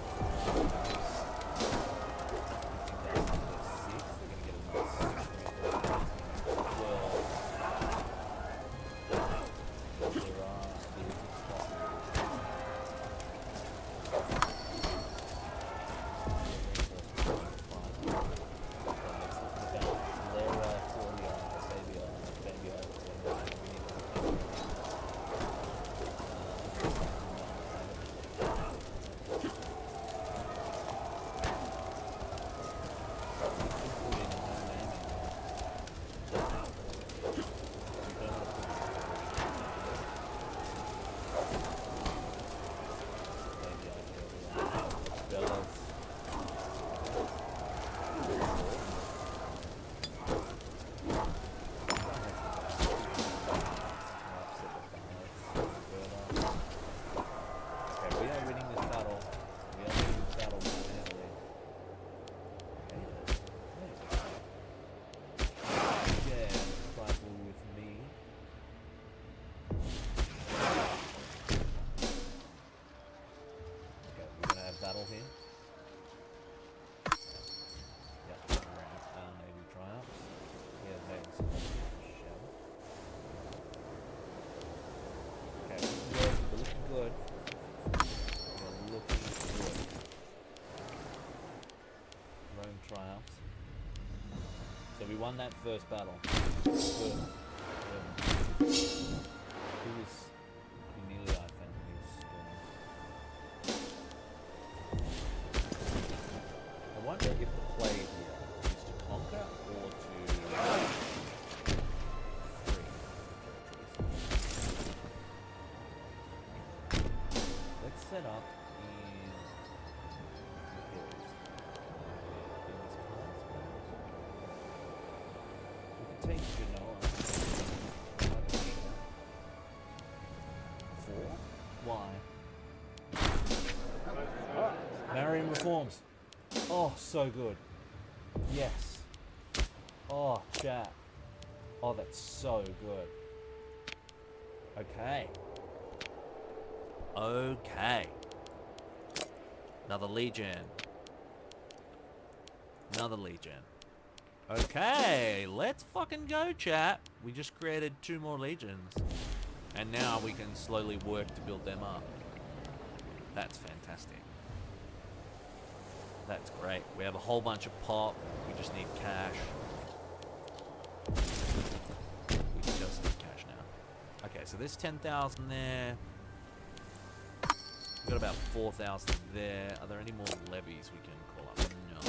Battle here. Yep, Navy triumphs. Yeah, maybe some shell. Okay, we're looking good. We're looking good. Rome triumphs. So we won that first battle. Good. Who was Cornelia, I think, who was storming. I wonder if the play here is to conquer or to free territories. Let's set up in the hills. We can take Genoa. Why? Marian reforms. Oh, so good. Yes. Oh, chat. Oh, that's so good. Okay. Okay. Another legion. Another legion. Okay, let's fucking go, chat. We just created 2 more legions. And now we can slowly work to build them up. That's fantastic. That's great. We have a whole bunch of pop. We just need cash. We just need cash now. Okay, so there's 10,000 there. We've got about 4,000 there. Are there any more levies we can call up? No.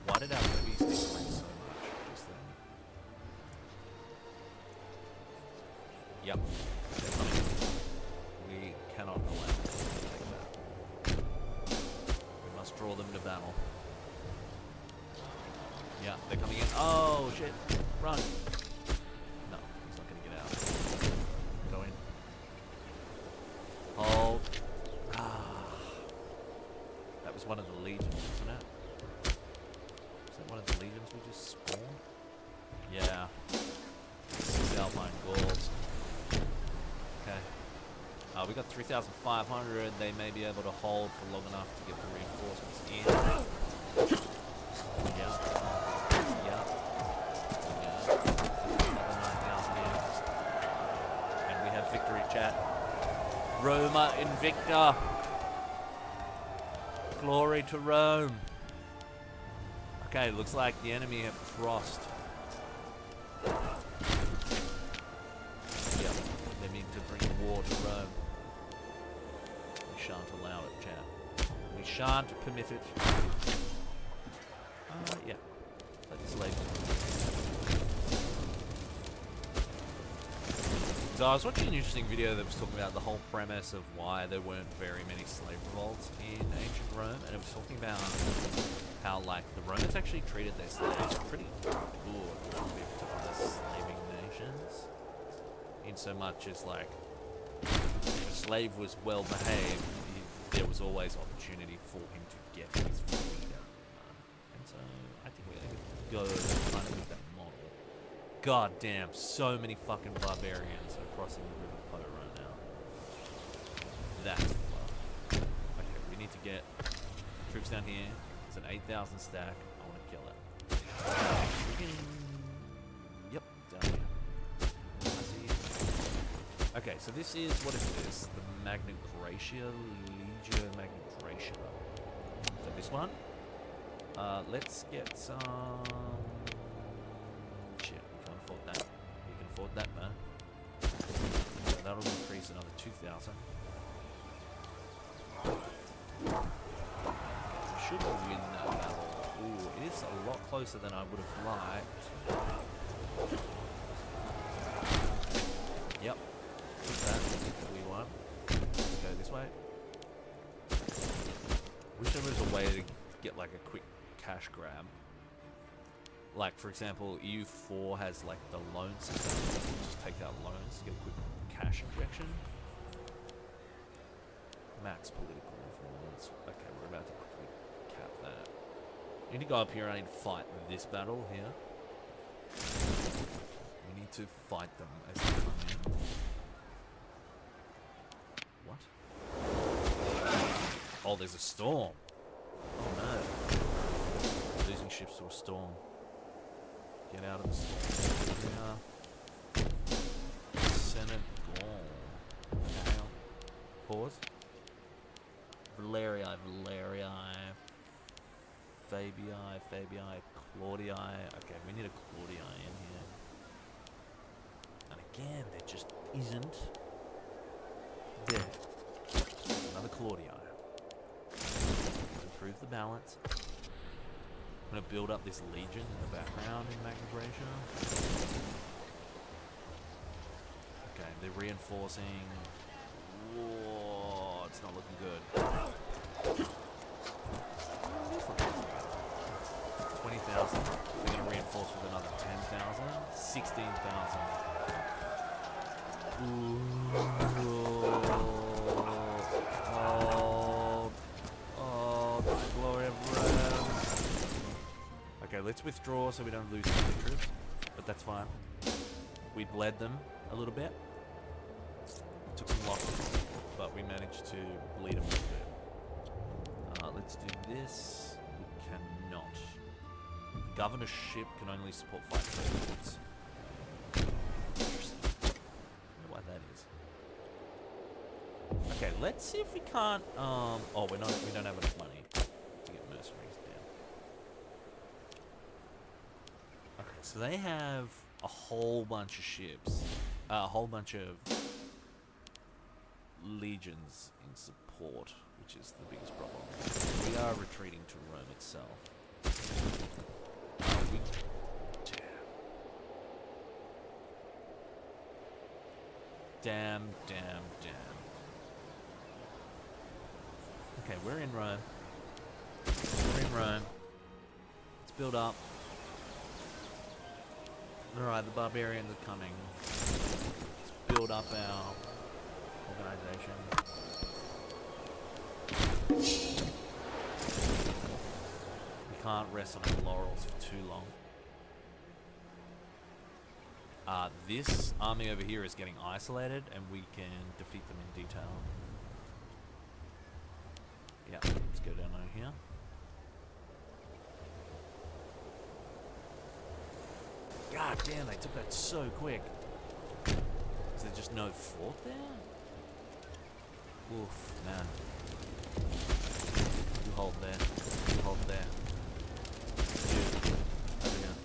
Why did our levies decrease so much just then? Yep. We cannot allow them to take that. We must draw them to battle. Yeah, they're coming in. Oh, shit. Run. No, he's not going to get out. Go in. Hold. Ah. That was one of the legions, wasn't it? Is that one of the legions we just spawned? Yeah. This is Alpine Gauls. Okay. We got got 3,500. They may be able to hold for long enough to get the reinforcements in. Yeah. Yeah. Another 9,000 in. And we have victory, chat. Roma Invicta. Glory to Rome. Okay, looks like the enemy have crossed. Yep, they mean to bring war to Rome. We shan't allow it, chat. We shan't permit it. Yeah. Let the slaves. So I was watching an interesting video that was talking about the whole premise of why there weren't very many slave revolts in ancient Rome, and it was talking about how, like, the Romans actually treated their slaves pretty good relative to other slaving nations. In so much as, like, if a slave was well behaved, there was always opportunity for him to get his freedom. And so I think we're going to go kind of with that model. God damn, so many fucking barbarians are crossing the River Po right now. That's fucked. Okay, we need to get troops down here. It's an 8,000 stack. I want to kill it. Yep, down here. I see. Okay, so this is, what is this? The Magna Graecia, Legia Magna Graecia. So this one. Let's get some... Shit, we can't afford that. We can afford that, man. So that'll increase another 2,000. We should win that battle. Ooh, it is a lot closer than I would have liked. Yep. Took that. We won. Let's go this way. Wish there was a way to get like a quick cash grab. Like, for example, EU4 has like the loan system. Just take out loans to get a quick cash injection. Max political influence. Okay, we're about to quickly cap that. I need to go up here. I need to fight this battle here. We need to fight them as they come in. What? Oh, there's a storm. Oh no. Losing ships to a storm. Get out of the storm. Senegal. Now. Pause. Valerii, Fabii, Claudii. Okay, we need a Claudii in here. And again, there just isn't. There. Another Claudii. Improve the balance. I'm going to build up this legion in the background in Magna Graecia. Okay, they're reinforcing. Whoa, it's not looking good. 20,000. We're going to reinforce with another 10,000. 16,000. Oh, the glory of Rome. Okay, let's withdraw so we don't lose any troops. But that's fine. We bled them a little bit. We took some losses, but we managed to bleed them a little bit. Let's do this. We cannot. Governorship can only support 5 presidents. Interesting. I wonder why that is. Okay, let's see if we can't. Oh, we don't have enough money to get mercenaries down. Okay, so they have a whole bunch of ships, a whole bunch of legions in support, which is the biggest problem. We are retreating to Rome itself. Damn. Okay, we're in Rome. Let's build up. Alright, the barbarians are coming. Let's build up our organization. We can't rest on our laurels for too long. This army over here is getting isolated, and we can defeat them in detail. Yeah, let's go down over here. God damn, they took that so quick. Is there just no fort there? Oof, man. You hold there. You hold there. You. Over here.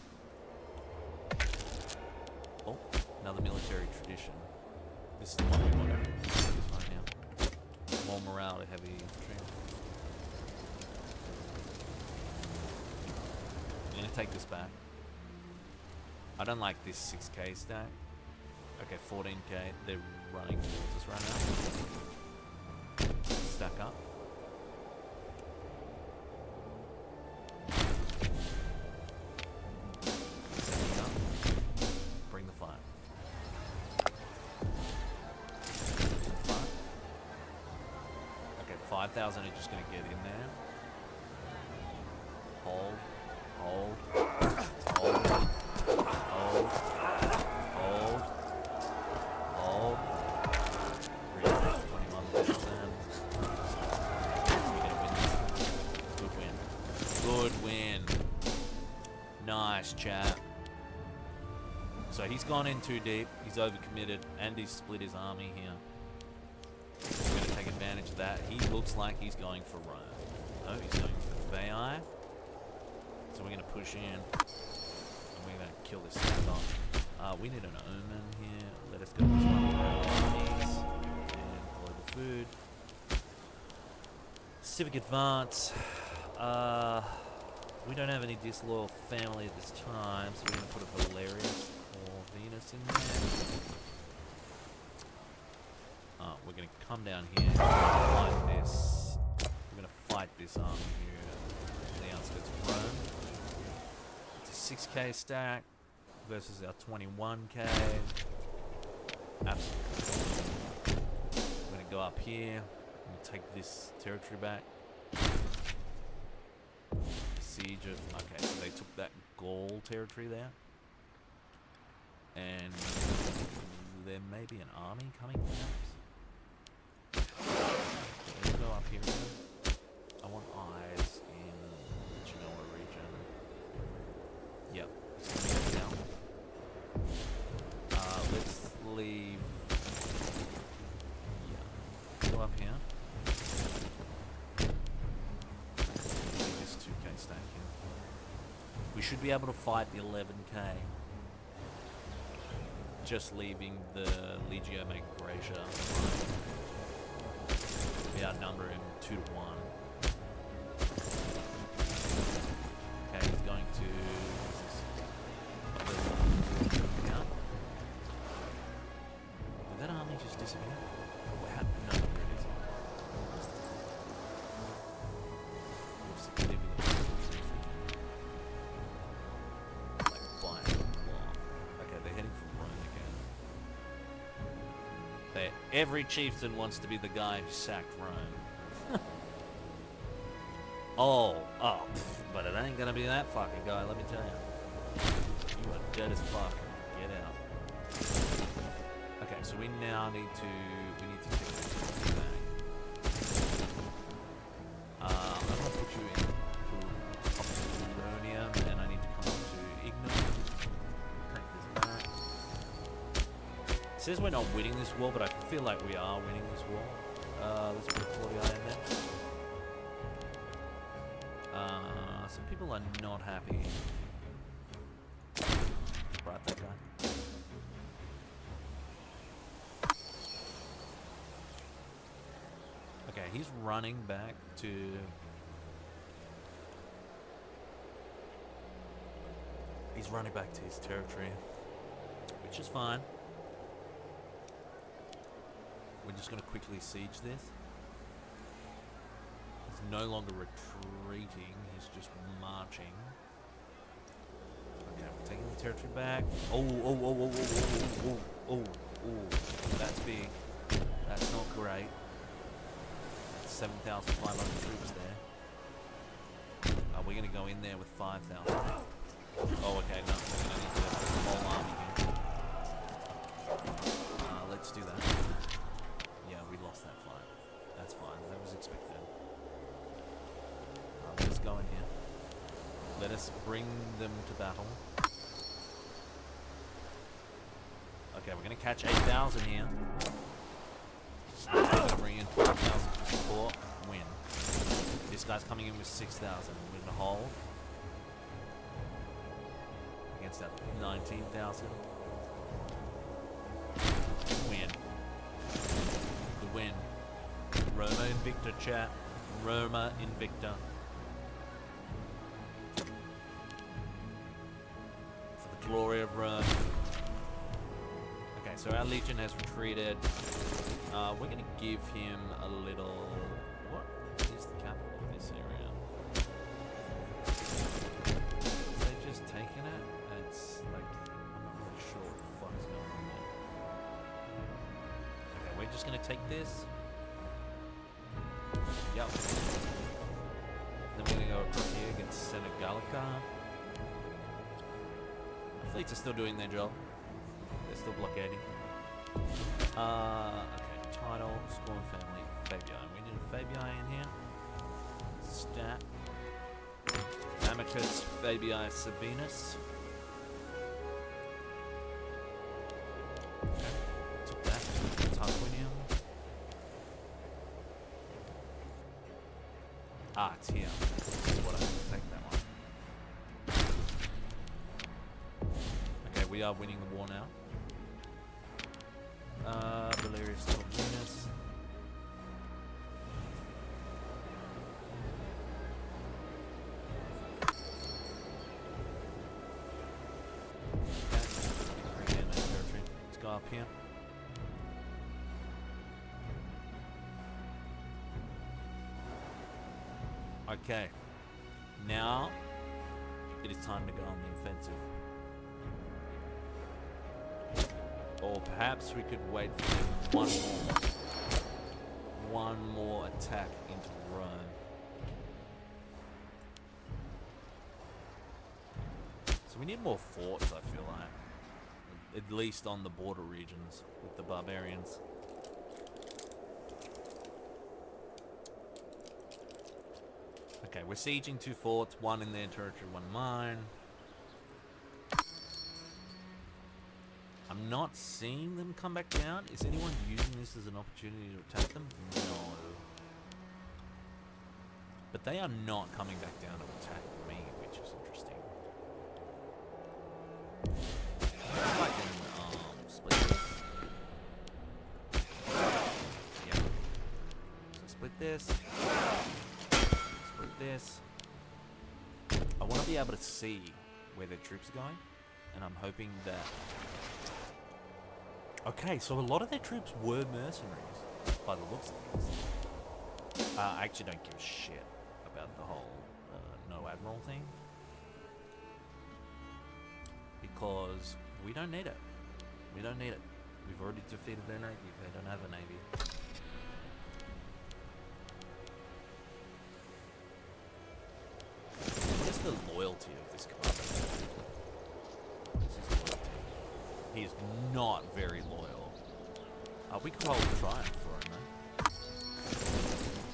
Oh, another military tradition. This is the one we want to use right now. More morale to heavy infantry. I'm gonna take this back. I don't like this 6k stack. Okay, 14k. They're running towards us right now. Stack up. Stacking up. Bring the fire. Fire. Okay, 5,000 are just gonna get in there. Hold. Hold. Hold. Hold. Hold. Hold. 21,000. We're gonna win this. Good win. Good win. Nice, chat. So he's gone in too deep. He's overcommitted, and he's split his army here. We're gonna take advantage of that. He looks like he's going for Rome. No, he's going for Veii. So we're gonna push in. We're gonna kill this stuff off. We need an omen here. Let us go this one around armies and global food. Civic advance. We don't have any disloyal family at this time, so we're gonna put a Valerius or Venus in there. We're gonna come down here and fight this. We're gonna fight this army here on the outskirts of Rome. 6k stack versus our 21k. Absolutely. We're gonna go up here and take this territory back. Siege of. Okay, so they took that Gaul territory there. And there may be an army coming perhaps. Let's go up here again. I want eyes in the Genoa region. Yep, it's coming down. Let's leave. Yeah, go up here. This 2k stack here. We should be able to fight the 11k. Just leaving the Legio Magracia. We outnumber him 2-1. Okay, he's going to. Yeah. Did that army just disappear? Wow, no, there it is. With significant like flying along. Okay, they're heading for Rome again. Every chieftain wants to be the guy who sacked Rome. But it ain't gonna be that fucking guy, let me tell you. You are dead as fuck. Get out. Okay, so we now need to take this back. I'm gonna put you in Apollonia, and I need to come up to Ignum. Take this back. It says we're not winning this war, but I feel like we are winning this war. Let's put Claudia in there. Some people are not happy. Right, that guy. Okay, he's running back to. He's running back to his territory, which is fine. We're just going to quickly siege this. He's no longer retreating, he's just marching. Okay, we're taking the territory back. Oh, that's big. That's not great. 7,500 troops there. We're going to go in there with 5,000. Oh, okay, no, we're going to need to put the whole army here. fine. That was expected. Let us go in here. Let us bring them to battle. Okay, we're gonna catch 8,000 here. We're gonna bring in 4,000 for support. Win. This guy's coming in with 6,000. We're gonna hold. Against that 19,000. Win. The win. Roma Invicta, chat. Roma Invicta. For the glory of Rome. Okay, so our legion has retreated. We're gonna give him a little... What is the capital of this area? Have they just taken it? It's like... I'm not really sure what the fuck is going on there. Okay, we're just gonna take this. Yep. Then we're gonna go across here against Saintjacktar. Our fleets are still doing their job. They're still blockading. Okay, title, Scorn family, Fabii. We need a Fabii in here. Stat. Amicus, Fabii, Sabinus. Okay, took that. Tarquinium. Ah, it's here. This is what I have to take that one. Okay, we are winning the war now. Valerius Corvinus. Okay, territory. Let's go up here. Okay, now it is time to go on the offensive. Or perhaps we could wait for one more attack into Rome. So we need more forts, I feel like. At least on the border regions with the barbarians. Okay, we're sieging 2 forts, 1 in their territory, 1 mine. I'm not seeing them come back down. Is anyone using this as an opportunity to attack them? No. But they are not coming back down to attack me, which is interesting. I can split this. Yeah. So split this. Split this. I want to be able to see where their troops are going, and I'm hoping that... Okay, so a lot of their troops were mercenaries, by the looks of things. I actually don't give a shit about the whole no admiral thing. Because we don't need it. We don't need it. We've already defeated their navy. They don't have a navy. What is the loyalty of this commander? This is loyalty. He is not very loyal. We could hold a triumph for him, though.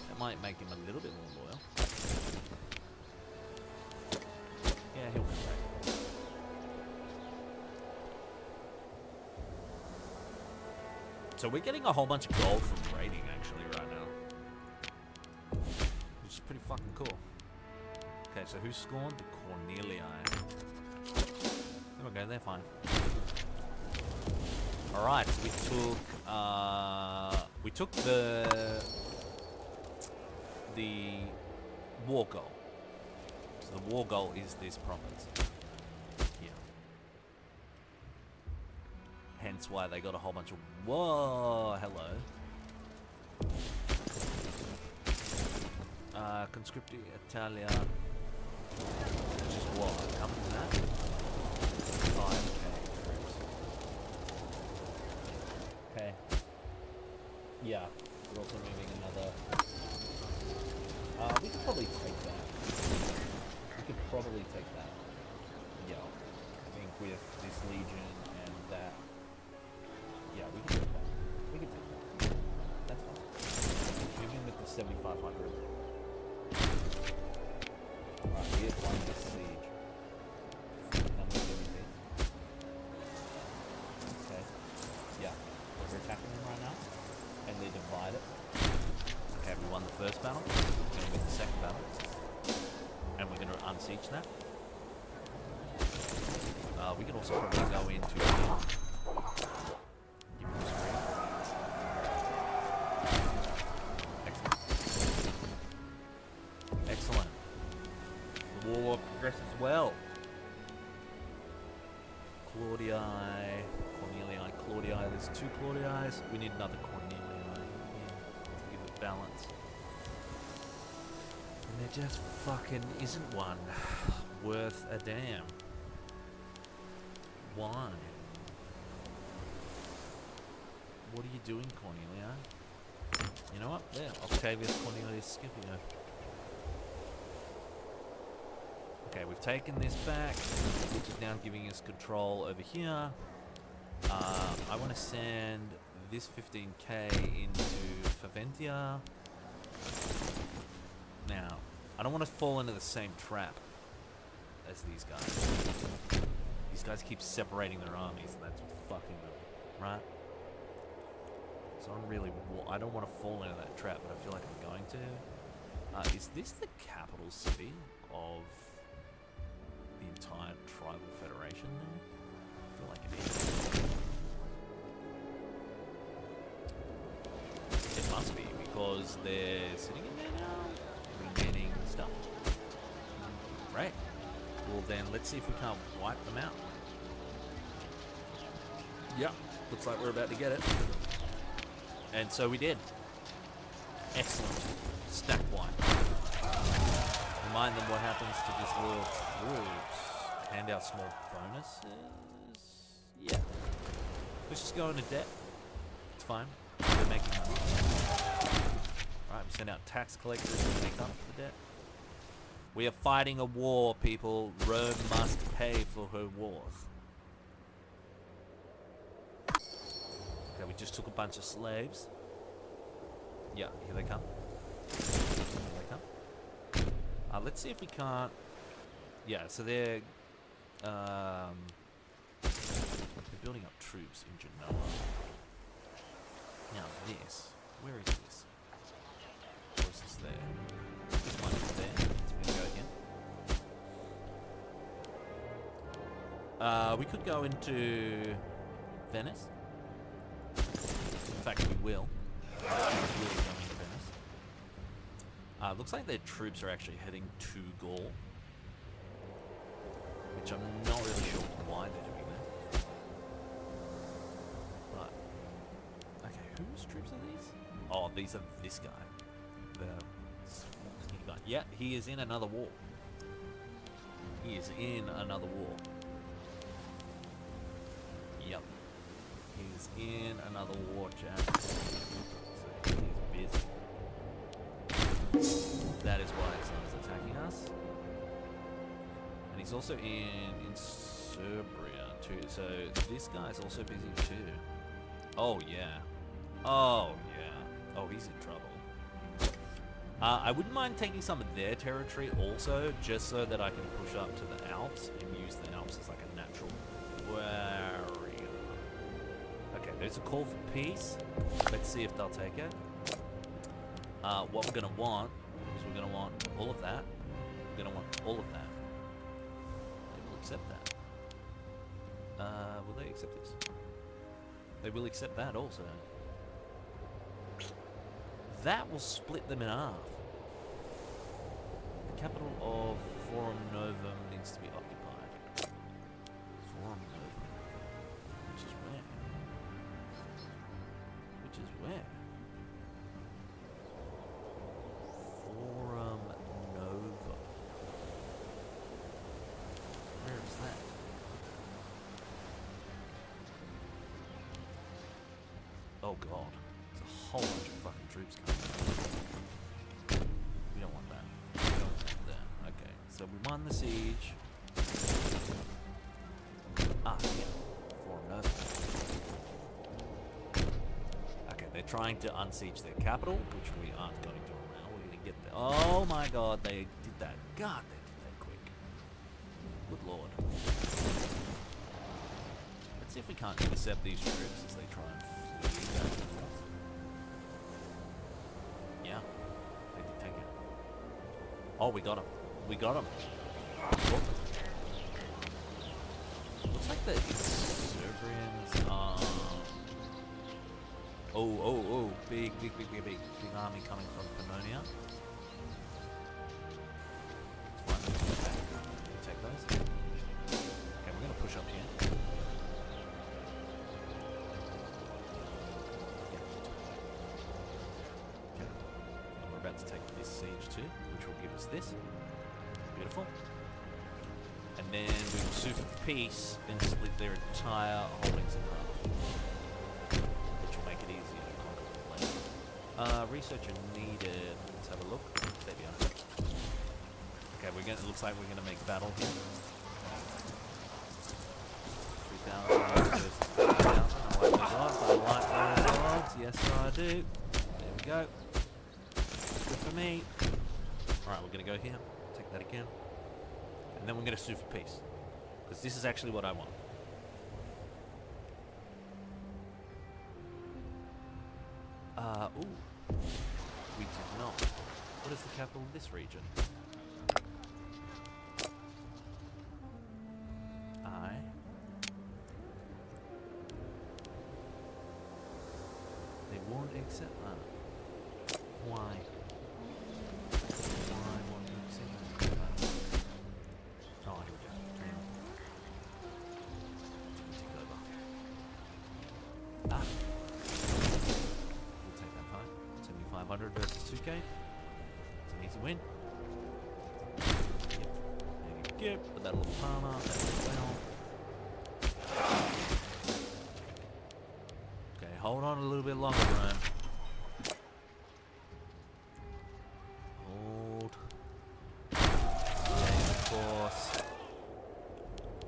That might make him a little bit more loyal. Yeah, he'll come back. So we're getting a whole bunch of gold from raiding, actually, right now. Which is pretty fucking cool. Okay, so who's scorned? The Cornelii. There we go, they're fine. Alright, so we took the war goal. So the war goal is this province. Here. Hence why they got a whole bunch of... Whoa, hello. Conscripti Italia. Which is what? How much is that? 5k troops. Okay. Yeah, we're also moving another. We could probably take that. We could probably take that. Yeah. I think with this legion and that. Yeah, we can take that. We can take that. That's fine. Moving the 7,500. Alright, we have won this siege. Now we get these. Okay. Yeah. We're attacking them right now. And they're divided. Okay, we won the first battle. We're going to win the second battle. And we're going to unsiege that. We can also probably go into... Give him a screen. Excellent. Excellent. The war progresses well. Claudii, there's 2 Claudii. We need another Cornelii here to give it balance. And there just fucking isn't one worth a damn. Why? What are you doing, Cornelia? You know what? There, Octavius Cornelius Scipio. Okay, we've taken this back, which is now giving us control over here. I want to send this 15k into Faventia. Now, I don't want to fall into the same trap as these guys. These guys keep separating their armies, and that's fucking them, right? So I don't want to fall into that trap, but I feel like I'm going to. Is this the capital city of the entire tribal federation there? I feel like it is. It must be, because they're sitting in there now, regaining stuff. Right. Well then, let's see if we can't wipe them out. Yep, looks like we're about to get it. And so we did. Excellent. Stack wipe. Remind them what happens to this little troops. Hand out small bonuses. Yeah. Let's just go into debt. It's fine. We're making money. Alright, we send out tax collectors to make up for the debt. We are fighting a war, people. Rome must pay for her wars. Okay, we just took a bunch of slaves. Yeah, here they come. Here they come. Let's see if we can't... Yeah, so they're building up troops in Genoa. Now this... Where is this? Or is this there? This one is there. Let's go again. We could go into Venice. In fact, we will. We will go into Venice. Looks like their troops are actually heading to Gaul, which I'm not really sure why they're doing that. But okay, whose troops are these? Oh, these are this guy. The skinny guy. Yeah, he is in another war. He is in another war. Yep. He's in another war, chat. So he is busy. That is why he's attacking us. And he's also in Serbria too. So this guy's also busy too. Oh yeah. Oh yeah. Oh, he's in trouble. I wouldn't mind taking some of their territory also, just so that I can push up to the Alps and use the Alps as like a natural barrier. Okay, there's a call for peace. Let's see if they'll take it. What we're gonna want is we're gonna want all of that. We're gonna want all of that. They will accept that. Will they accept this? They will accept that also. That will split them in half. The capital of Forum Novum needs to be occupied. Forum Novum. Which is where? Which is where? Forum Nova. Where is that? Oh god. There's a whole bunch of fucking troops coming. We don't want that. We don't want that. Okay, so we won the siege. Ah, yeah. Forum Nova. Okay, they're trying to unsiege their capital, which we aren't going to Oh my god, they did that. God, they did that quick. Good lord. Let's see if we can't intercept these troops as they try and flee back north. Yeah, they did take it. Oh, we got him. We got him. Looks like the Serbians are... Oh, big army coming from Pannonia. It's fine. We'll take those. Okay, we're going to push up here. Okay. And we're about to take this siege too, which will give us this. Beautiful. And then we will super peace and split their entire holdings in half. Which will make it easier to conquer the land. Researcher needed. Let's have a look. There we are. Okay, it looks like we're gonna make battle here. 3,000 versus 3,000. I like those odds. I like those odds. Yes, I do. There we go. Good for me. Alright, we're gonna go here. Take that again. And then we're going to sue for peace. Because this is actually what I want. Ooh. We did not. What is the capital of this region? They won't accept that. Why? Why won't you accept that? Oh, here we go. Take over. Ah. We'll take that fight. 7,500 versus 2k. It's an easy win. Yep. There you go. The Battle of Parma. That's well. Okay, hold on a little bit longer, Rome. Hold. Okay, of course.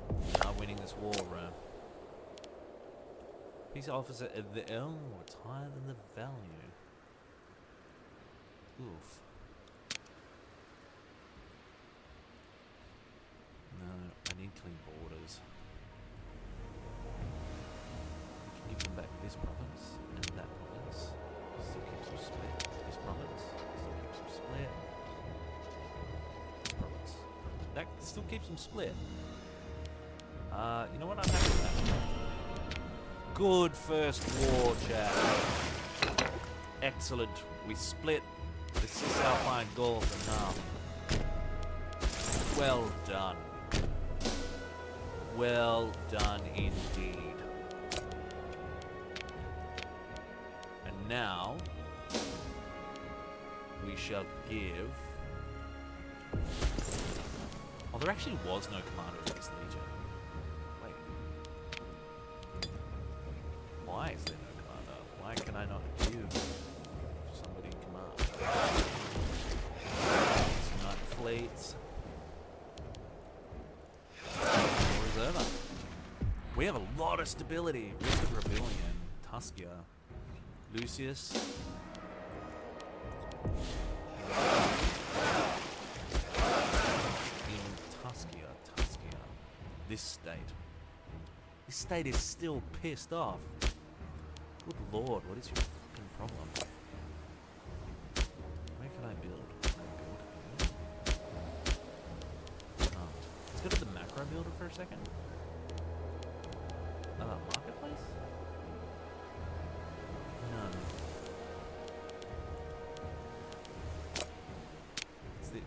We are winning this war, Rome. Peace officer at the it's higher than the value. Oof. No, I need clean borders. We can give them back this province and that province. Still keeps them split. This province still keeps them split. This province. That still keeps them split. You know what? I'm happy with that. Good first war, chat. Excellent. We split the Cisalpine Gauls in half. Well done. Well done indeed. And now we shall give... Oh, there actually was no commander of this legion. Wait. Why is there no commander? Why can I not give somebody command? Unite fleets. War is over. We have a lot of stability. Risk of rebellion. Tuscia. Lucius. In Tuscia. This state is still pissed off. Good lord, what is your fucking problem? Where can I build? Can I build here? Oh. Let's go to the macro builder for a second. Marketplace? No.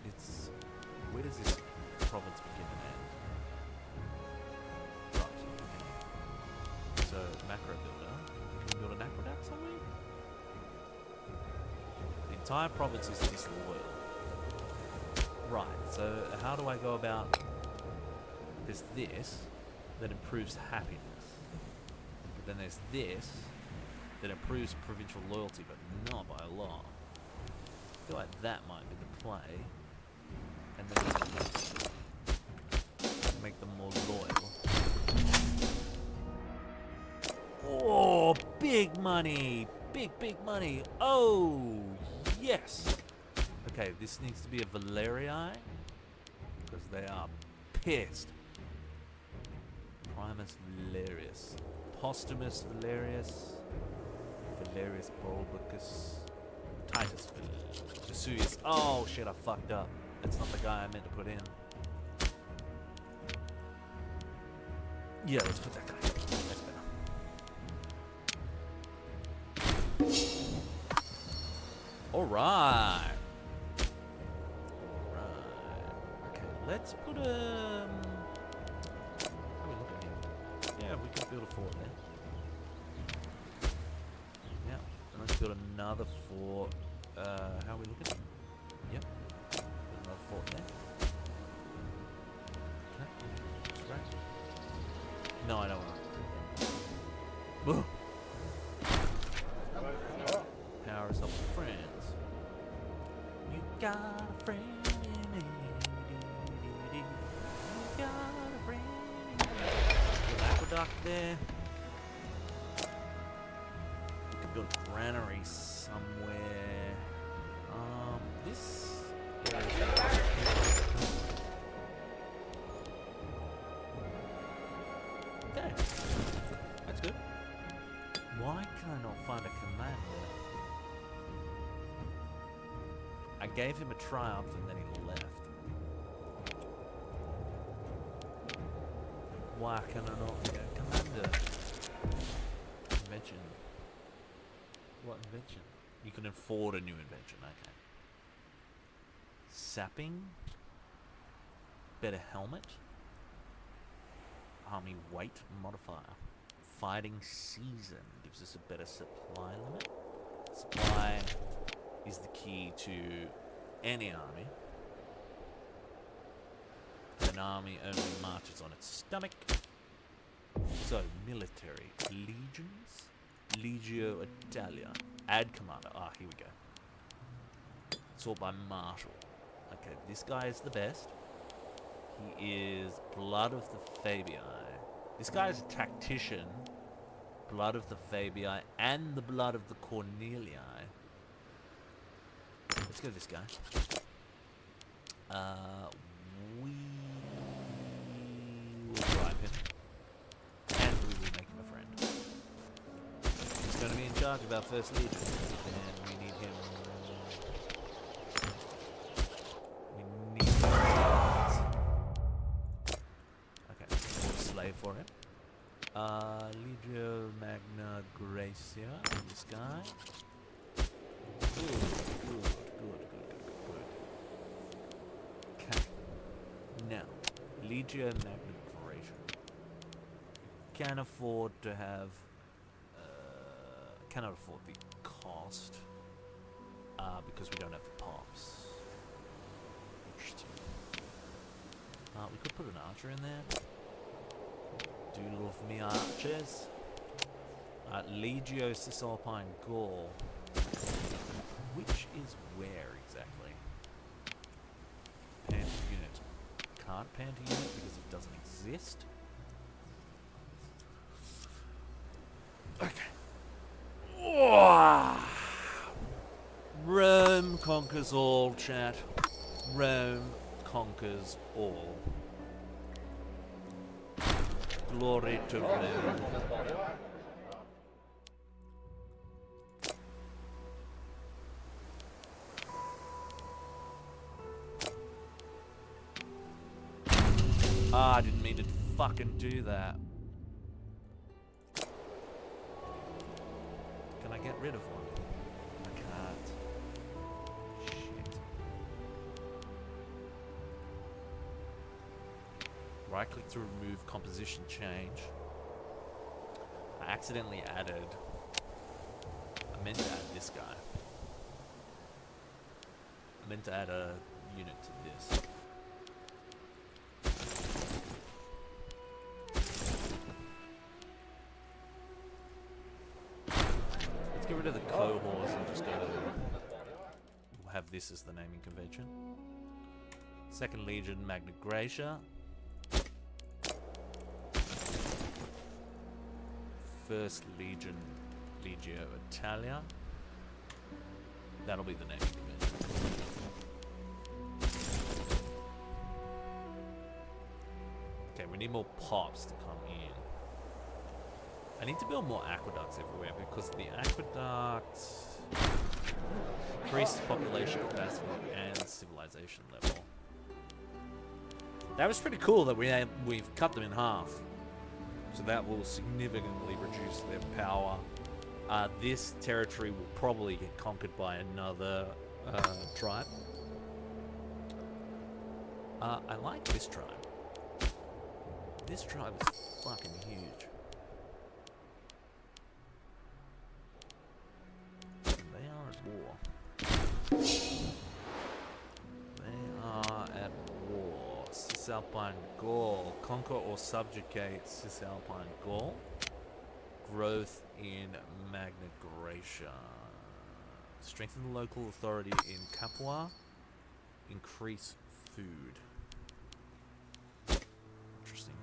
It's where does this province begin and end? Right, okay. So macro builder. Can we build an aqueduct somewhere? The entire province is disloyal. Right, so how do I go about... There's this that improves happiness. But then there's this that improves provincial loyalty, but not by a lot. I feel like that might be the play. And then make them more loyal. Oh, big money! Big money! Oh, yes! Okay, this needs to be a Valerii. Because they are pissed. Primus Valerius. Postumus Valerius. Valerius Bulbicus. Titus Vesuvius. Oh shit, I fucked up. That's not the guy I meant to put in. Yeah, let's put that guy. That's better. Alright. Okay, let's put a... How are we looking here? Yeah, we can build a fort there. Yeah, and let's build another fort. How are we looking? Yep. Build another fort there. Okay, that's great. No, I don't want to. Power us up with friends. You got a friend in me. You got a friend in me. Little aqueduct there. We could build a granary somewhere. This okay. That's good. Why can I not find a commander? I gave him a triumph and then he left. Why can I not get a commander? Invention. What invention? You can afford a new invention, okay. Sapping. Better helmet. Army weight modifier. Fighting season gives us a better supply limit. Supply is the key to any army. An army only marches on its stomach. So, military. Legions. Legio Italia. Add commander. Ah, here we go. Sort by Marshal. Okay, this guy is the best. He is Blood of the Fabii. This guy is a tactician. Blood of the Fabii and the Blood of the Cornelii. Let's go with this guy. We will bribe him. And we will make him a friend. He's going to be in charge of our first legion. And we need him. We need him. Okay, we'll slave for him. Legio Magna Gracia. This guy. Good. Okay. Now, Legio Magna Gracia. Can't afford to have... cannot afford the cost. Because we don't have the pops. Interesting. We could put an archer in there. Do love me archers. Legio Cisalpine Gaul. Which is where exactly? Panther unit. Can't Panther unit because it doesn't exist. Okay. Rome conquers all, chat. Rome conquers all. Glory to Rome. I didn't mean to fucking do that. Can I get rid of one? I can't. Shit. Right click to remove composition change. I accidentally added... I meant to add this guy. I meant to add a unit to this. Get rid of the cohorts and just go to... We'll have this as the naming convention. Second Legion, Magna Gracia. First Legion, Legio Italia. That'll be the naming convention. Okay, we need more pops to come in. I need to build more aqueducts everywhere because the aqueducts increase population capacity and civilization level. That was pretty cool that we've cut them in half. So that will significantly reduce their power. This territory will probably get conquered by another tribe. I like this tribe. This tribe is fucking huge. They are at war. They are at war. Cisalpine Gaul. Conquer or subjugate Cisalpine Gaul. Growth in Magna Graecia. Strengthen the local authority in Capua. Increase food. Interesting.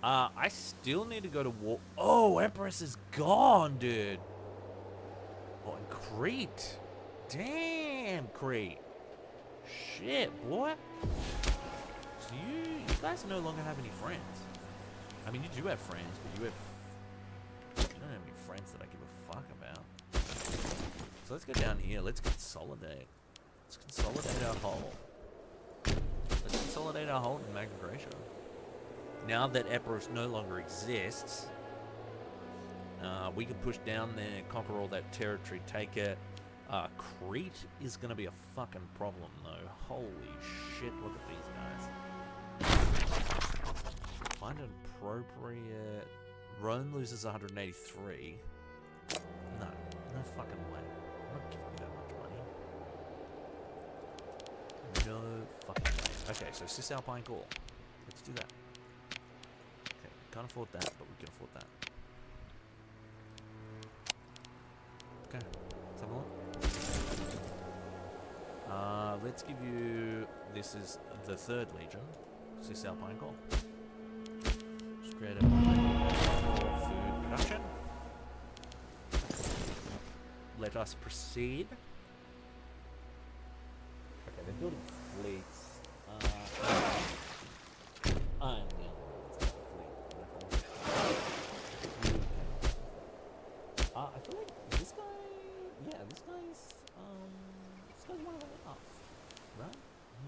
I still need to go to war. Oh, Empress is gone, dude. Oh, and Crete. Damn, Crete. Shit, boy. So you guys no longer have any friends. I mean, you do have friends, but you don't have any friends that I give a fuck about. So let's go down here. Let's consolidate. Let's consolidate our hold. Let's consolidate our hold in Magna Graecia. Now that Epirus no longer exists, we can push down there, conquer all that territory, take it. Crete is going to be a fucking problem, though. Holy shit, look at these guys. Find an appropriate... Rome loses 183. No fucking way. I'm not giving you that much money. No fucking way. Okay, so Cisalpine Gaul. Let's do that. Okay, can't afford that, but we can afford that. Okay, let's have a look. Let's give you... This is the 3rd Legion. Cisalpine Gaul. Just create a food production. Let us proceed. Okay, they're building fleets. I'm the only one that's got a fleet. I feel like this guy... Yeah, this guy's one of the ops, right?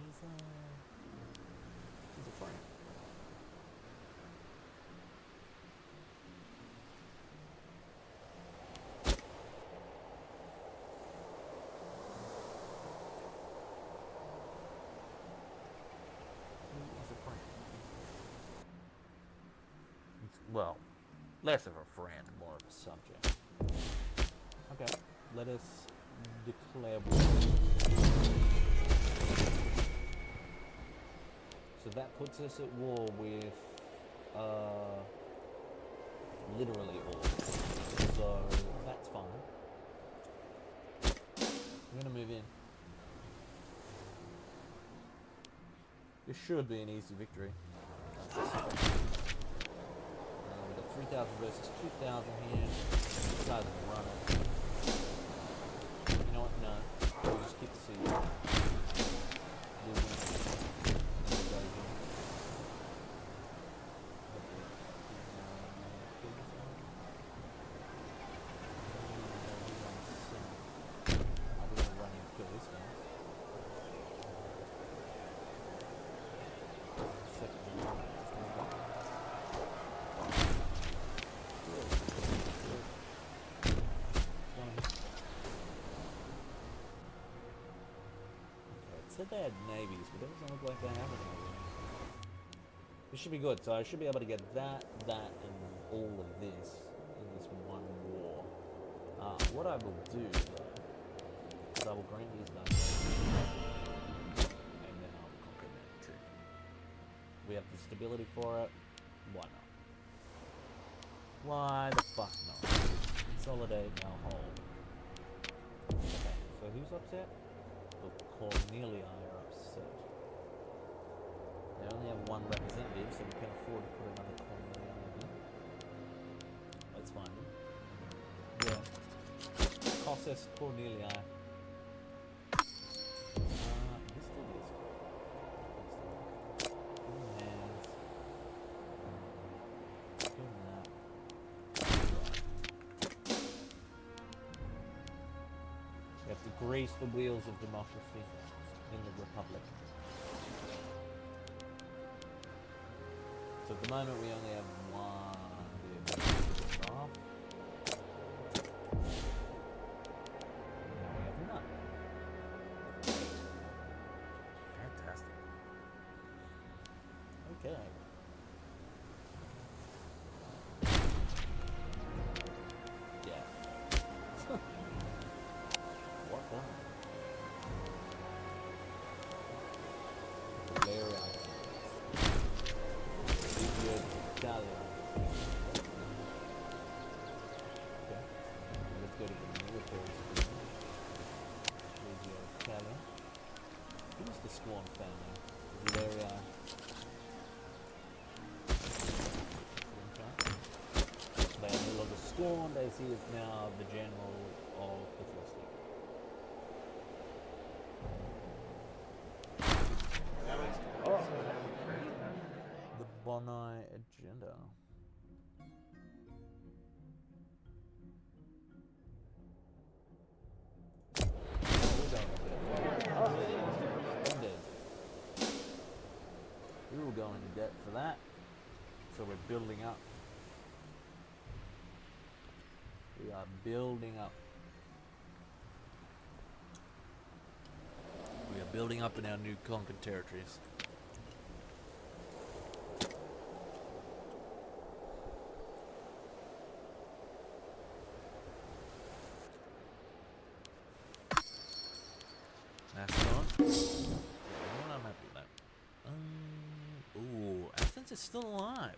He's a friend. Well, less of a friend, more of a subject. Okay, let us declare war. So that puts us at war with, literally all. So that's fine. I'm gonna move in. This should be an easy victory. We got 3,000 versus 2,000 here. This guy's running. You know what? No. We'll just keep the siege. Said they had navies, but it doesn't look like they have a navy. This should be good, so I should be able to get that, and all of this in this one war. What I will do, though, is I will grant these guys, and then I'll conquer them too. We have the stability for it. Why not? Why the fuck not? Consolidate our hold. Okay, so who's upset? The Cornelia are upset. They only have one representative, so we can afford to put another Cornelia in here. Let's find him. Yeah. Cossus Cornelia. This dude is... Hands. grease the wheels of democracy in the Republic. So at the moment we only have one off. Now we have none. Fantastic. Okay. Yeah. What the? Very Italian. Okay. Let's go to the military school. Legio Italian. Who's the Squan family? Valeria. They are no longer scorned, as he is now the general of the First League. Oh. The Bonai agenda. We will go into debt for that. So we're building up. We are building up. We are building up in our new conquered territories. That's on. I'm happy with that. Ooh, Athens is still alive.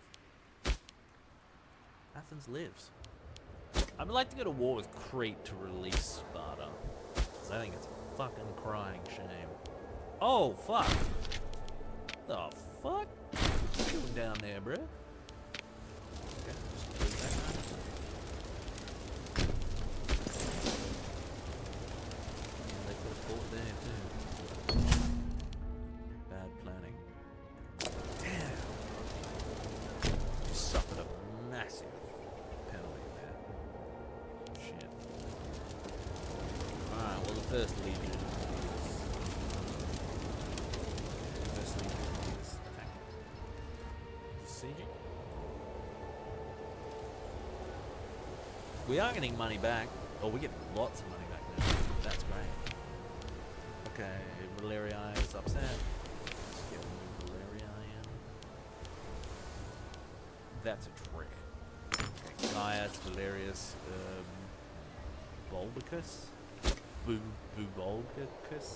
Athens lives. I'd like to go to war with Crete to release Sparta. Because I think it's a fucking crying shame. Oh, fuck. The fuck? What you doing down there, bro? Okay, just leave that now. Yeah, they could have fought there, too. Bad planning. Damn. You suffered a massive penalty there. Shit. Alright, well the First Legion is attacking. Sieging. We are getting money back. Oh, we get lots of money back now. That's great. Okay, Valerii is upset. Let's get Valerii in. That's a trick. Okay, Gaius, Valerius, Boldicus? Buboldicus?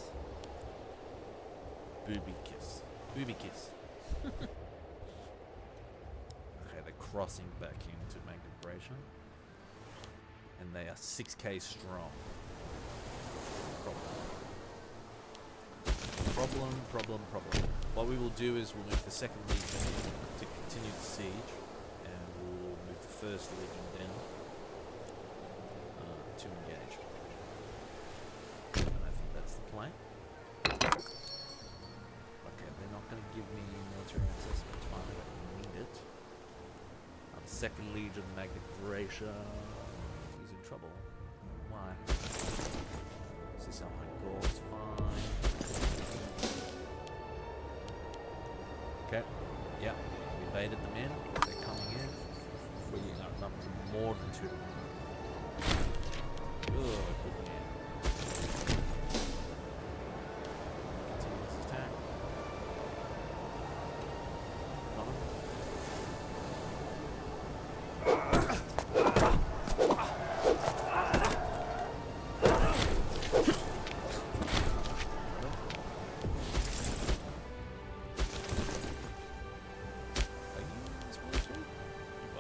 Boobicus. Boobicus. Okay, they're crossing back into Magna Graecia. And they are 6k strong. Problem. What we will do is we'll move the Second Legion in to continue the siege. And we'll move the First Legion down to engage. And I think that's the plan. Okay, they're not going to give me military access, but it's fine, I don't need it. The Second Legion, Magna Graecia. He's in trouble. Why? Is this how my goal's fine? Okay. Yeah. We baited them in. They're coming in. We are number more than 2 to 1. Good man. Continue this attack. Coming.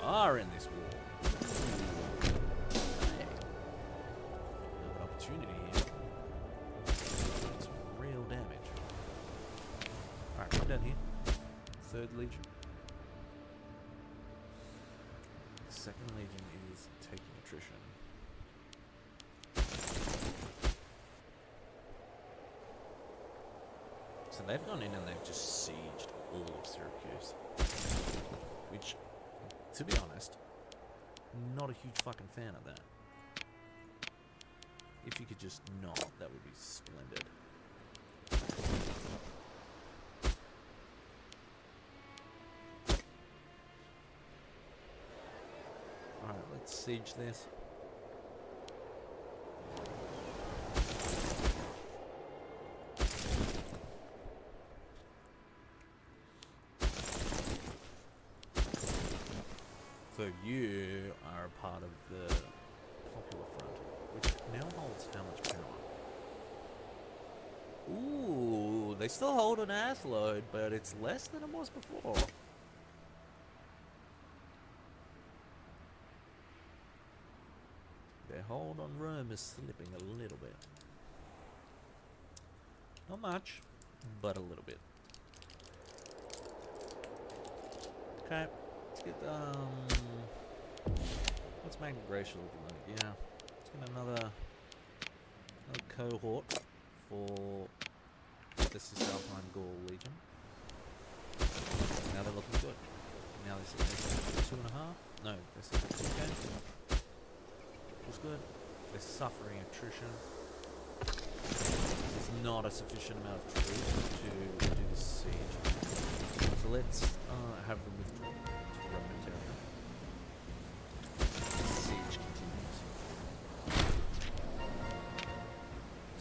Are in this war. Hey. We have an opportunity here. Some real damage. Alright, come down here. Third Legion. Second Legion is taking attrition. So they've gone in and they've just sieged all of Syracuse. Which, to be honest, not a huge fucking fan of that. If you could just not, that would be splendid. Alright, let's siege this. So you are a part of the Popular Front, which now holds how much power? Ooh, they still hold an ass load, but it's less than it was before. Their hold on Rome is slipping a little bit. Not much, but a little bit. Okay, let's get, what's Magna Graecia looking like? Yeah, let's get another cohort for the Cisalpine Gaul Legion. Now they're looking good. Now they're sitting at 2.5. No, they're sitting at 2K. Looks good. They're suffering attrition. There's not a sufficient amount of troops to do this siege. So let's have them withdraw to Roman territory. The siege continues.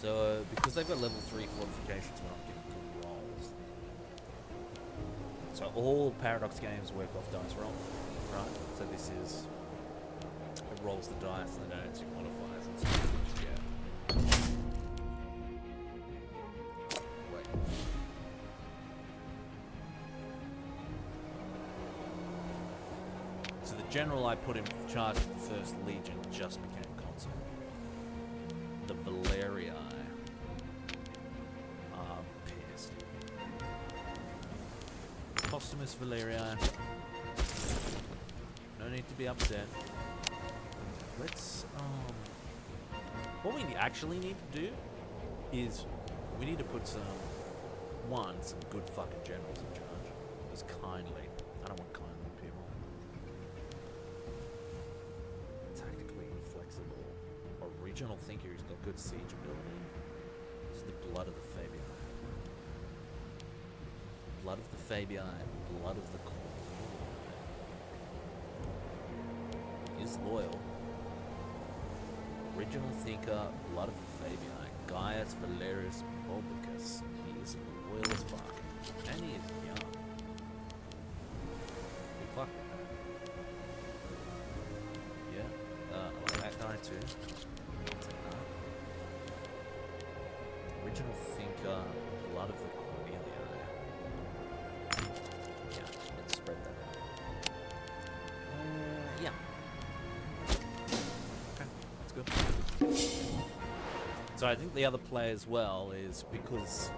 So, because they've got level 3 fortifications, we're not getting good rolls. So all Paradox games work off dice roll, right? So this is, it rolls the dice and then adds your modifiers and stuff, which you get. Wait. So the general I put in charge of the first legion just became consul. The Valerii are pissed. Posthumous Valerii. No need to be upset. Let's, what we actually need to do is we need to put some good fucking generals in charge. Just kindly. I don't want kindly people. Tactically inflexible. Original thinker who's got good siege ability. This is the blood of the Fabii. Blood of the Fabii, blood of the Corn. He is loyal. Original thinker, blood of the Fabii, Gaius Valerius Bulbicus. He is loyal as fuck. And he is young. We fuck with that. Yeah, I like that guy too. I'll take that. Original thinker, blood of the Cornelii. Yeah, let's spread that out. Yeah. Okay, that's good. So I think the other play as well is because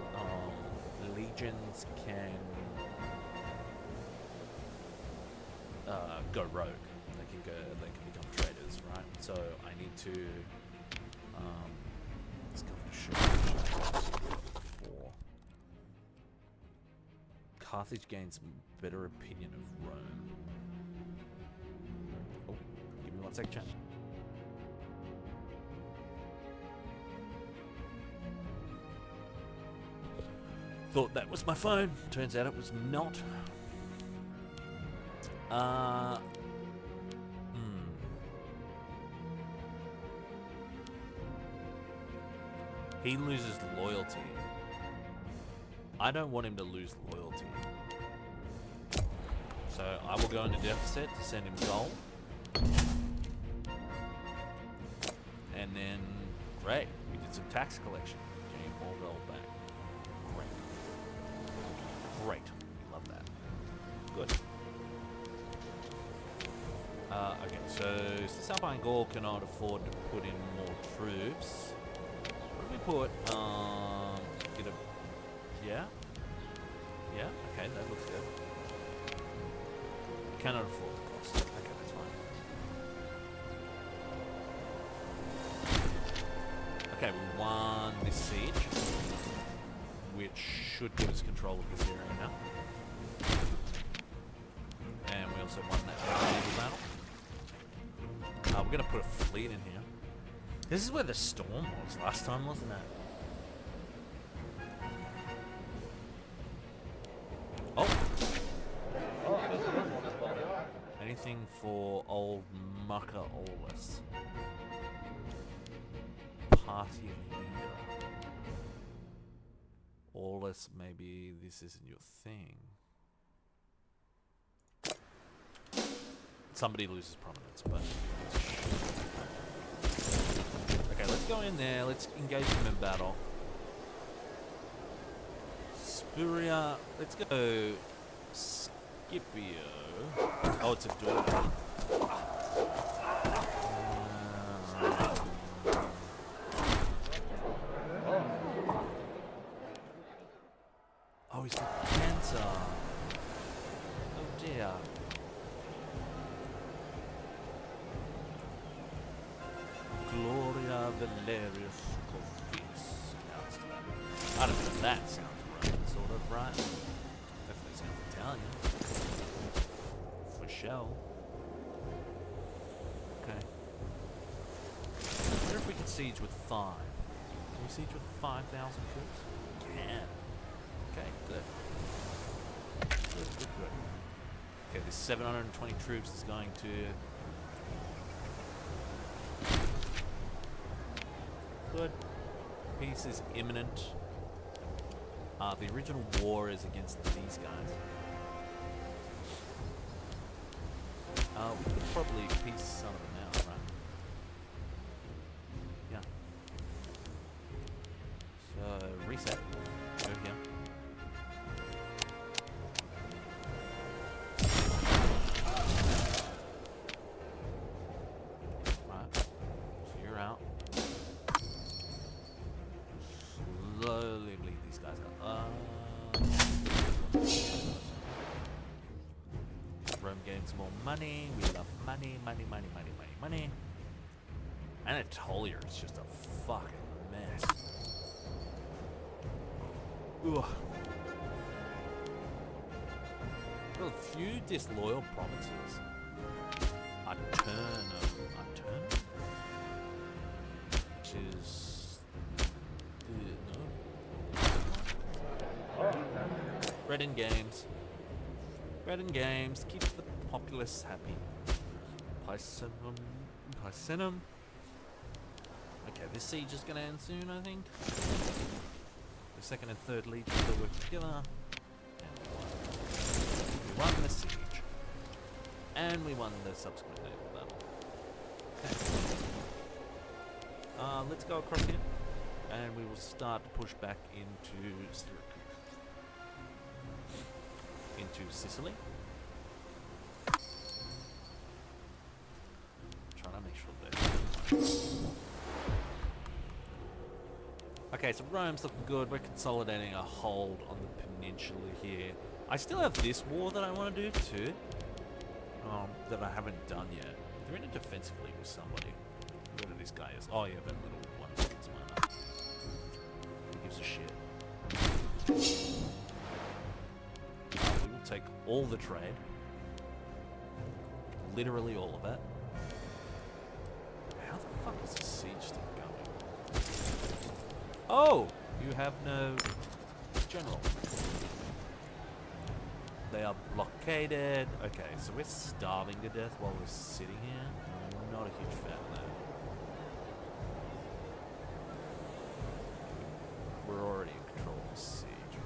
legions can go rogue. They can become traitors, right? So I need to let's go for 4. Carthage gains better opinion of Rome. Oh, give me 1 sec, chat. Thought that was my phone. Turns out it was not. He loses loyalty. I don't want him to lose loyalty. So I will go into deficit to send him gold. And then, great, we did some tax collection. Getting more gold back. Great. We love that. Good. Okay, so Cisalpine Gaul cannot afford to put in more troops. What if we put, get a, yeah? Yeah, okay, that looks good. Cannot afford the cost. Okay, that's fine. Okay, we won this siege, which should give us control of this area now. And we also won that naval battle. We're going to put a fleet in here. This is where the storm was last time, wasn't it? Oh! Anything for old Mucker Olus. Party leader. Olus, maybe this isn't your thing. Somebody loses prominence, but... Okay, let's go in there. Let's engage them in battle. Spuria. Let's go... Scipio. Oh, it's a door. Oh, he's got cancer. Oh dear. Gloria Valerius Corfis. I don't know if that sounds right, sort of, right? Definitely sounds Italian. For sure. Okay. I wonder if we can siege with 5. Can we siege with 5,000 troops? Can. Okay, good. Good. Okay, this 720 troops is going to... Good. Peace is imminent. The original war is against these guys. We could probably peace some of them out, right? Yeah. So, reset. Go here. Right. So you're out. Slowly bleed these guys out. Rome gains more money. We love money. Anatolia is just a fucking mess. Ugh. Well, a few disloyal provinces. Aternum. Which is... Bread and games. Keep the populace happy. Picenum. Okay, this siege is going to end soon, I think. The second and third legions are working together. And we won the siege. And we won the subsequent naval battle. Okay. Let's go across here. And we will start to push back into Syracuse. Into Sicily. Trying to make sure that... Okay, so Rome's looking good. We're consolidating a hold on the peninsula here. I still have this war that I want to do too. That I haven't done yet. They're in a defensive league with somebody. Whoever this guy is. Oh yeah, that little one. It's mine. Who gives a shit? We will take all the trade. Literally all of it. How the fuck is this siege still going? Oh! You have no general. They are blockaded. Okay, so we're starving to death while we're sitting here. I'm not a huge fan of that. We're already in control of the siege.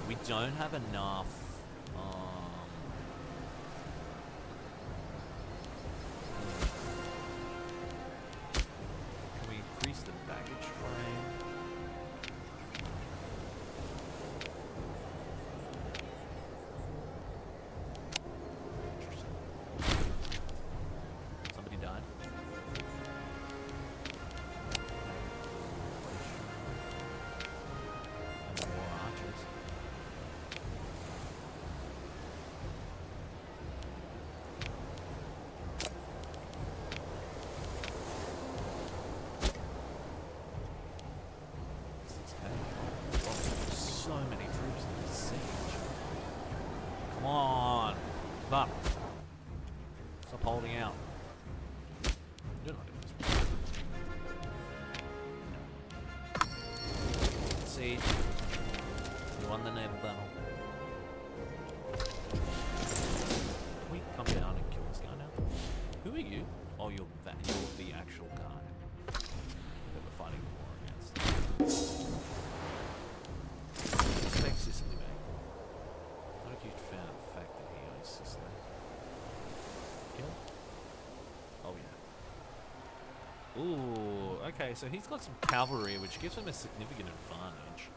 We don't have enough. Can we increase the baggage train? Interesting. Somebody died. And more archers. So many troops in this siege. Come on. Give up. Stop holding out. You're not in this Siege. You won the naval battle. Can we come down and kill this guy now? Who are you? Oh, you're the actual guy that we're fighting the war against. Let's take Sicily back. Not a huge fan of the fact that he owns Sicily. Kill? Oh yeah. Ooh, okay, so he's got some cavalry, which gives him a significant advantage.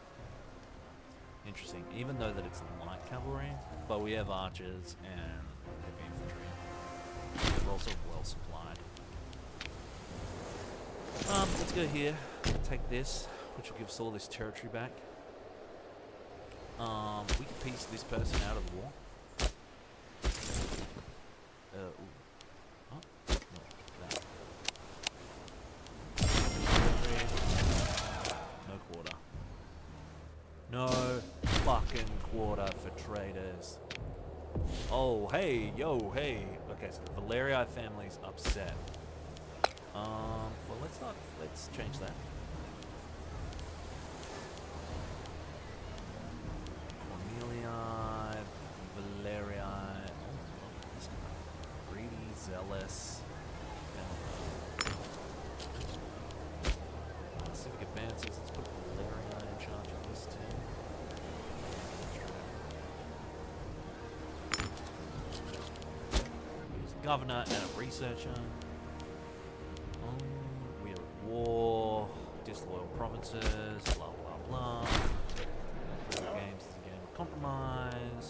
Interesting, even though that it's light cavalry, but we have archers and heavy infantry. We're also well supplied. Let's go here, take this, which will give us all this territory back. We can piece this person out of the war. No quarter. No fucking quarter for traders. Oh, hey, yo, hey. Okay, so the Valerii family's upset. Well, let's change that. Cornelia, Valerii. Oh, this guy. Greedy, zealous. Civic advances. Let's put Valerii in charge of this too. He's a governor and a researcher. We are at war. Disloyal provinces. Blah blah blah. Games is a game of compromise.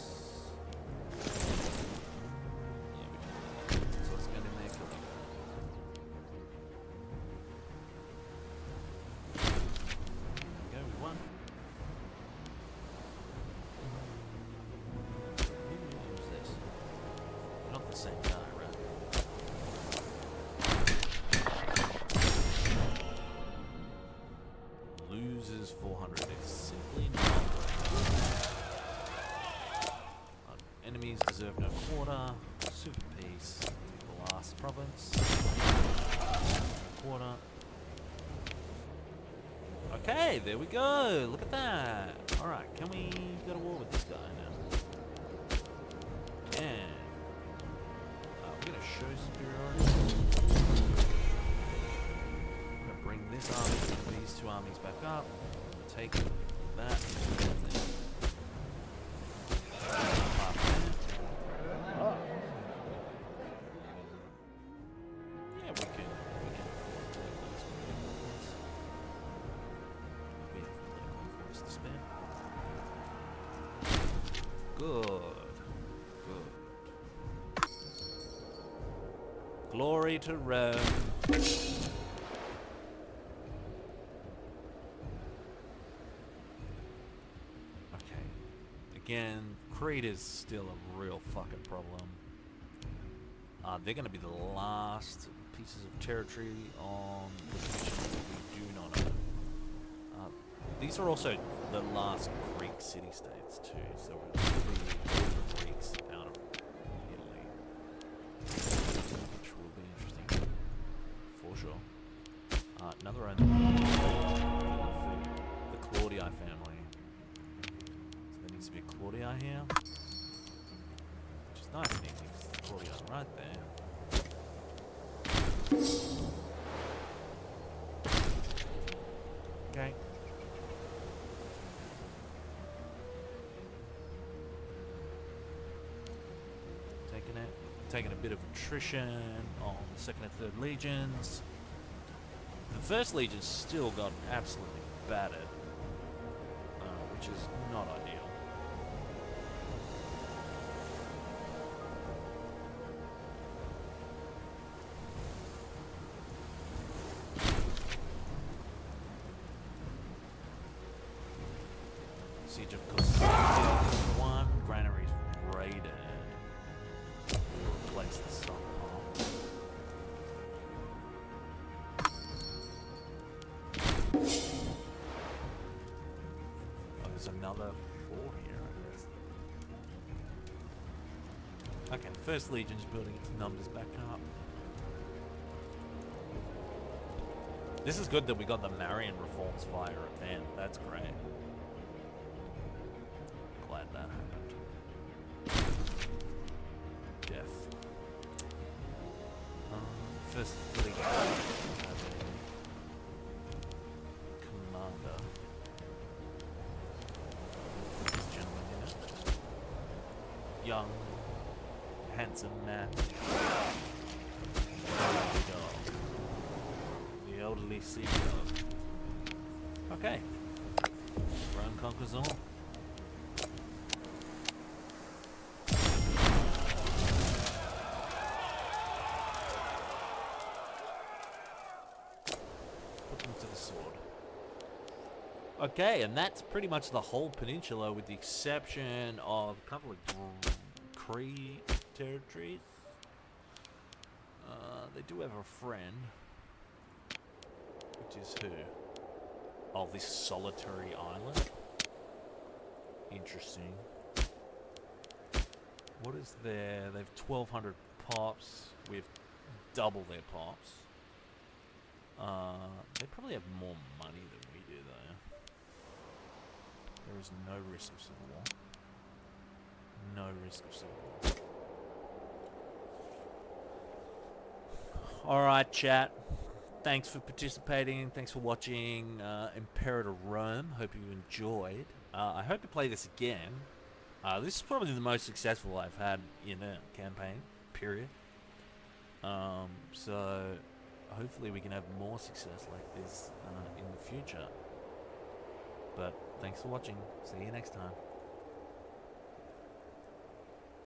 Yeah, we can do that. So let's get in there, kill them. There we go, we won. Who's this? Not the same guy, right? Loses 400. It's simply not right. Enemies deserve no quarter. Super peace. Take the last province. No quarter. Okay, there we go. Look at that. Alright, can we go to war with this guy now? Can. We're going to show superiority. I'm going to bring this army, these two armies back up. Take that. Yeah, we can afford to lose political influence. We have political influence to spare. Good. Good. Glory to Rome. Again, Crete is still a real fucking problem. They're going to be the last pieces of territory on the nation that we do not own. These are also the last Greek city-states too, so we'll be all the Greeks out of Italy, which will be interesting, for sure. Another one, the Claudii family. To be Claudii here, which is nice and easy because Claudii's right there. Okay. Taking a bit of attrition on the 2nd and 3rd legions. The 1st legion's still got absolutely battered, which is not ideal. Siege of Constantinople 1, granaries raided. We'll replace the sun pump. Oh, there's another 4 here, I guess. Okay, the 1st Legion's building its numbers back up. This is good that we got the Marian reforms fire at the end. That's great. that happened. Death. First fleet had a commander. This gentleman in it. Young, handsome man. The elderly CEO. Okay. Rome conquers all. Put them to the sword. Okay, and that's pretty much the whole peninsula with the exception of a couple of Cree territories. They do have a friend. Which is who? Oh, this solitary island. Interesting. What is there? They have 1,200 pops. We have double their pops. They probably have more money than we do, though. There is no risk of civil war. No risk of civil war. Alright, chat. Thanks for participating. Thanks for watching Imperator Rome. Hope you enjoyed. I hope to play this again. This is probably the most successful I've had in a campaign, period. So hopefully we can have more success like this in the future. But thanks for watching. See you next time.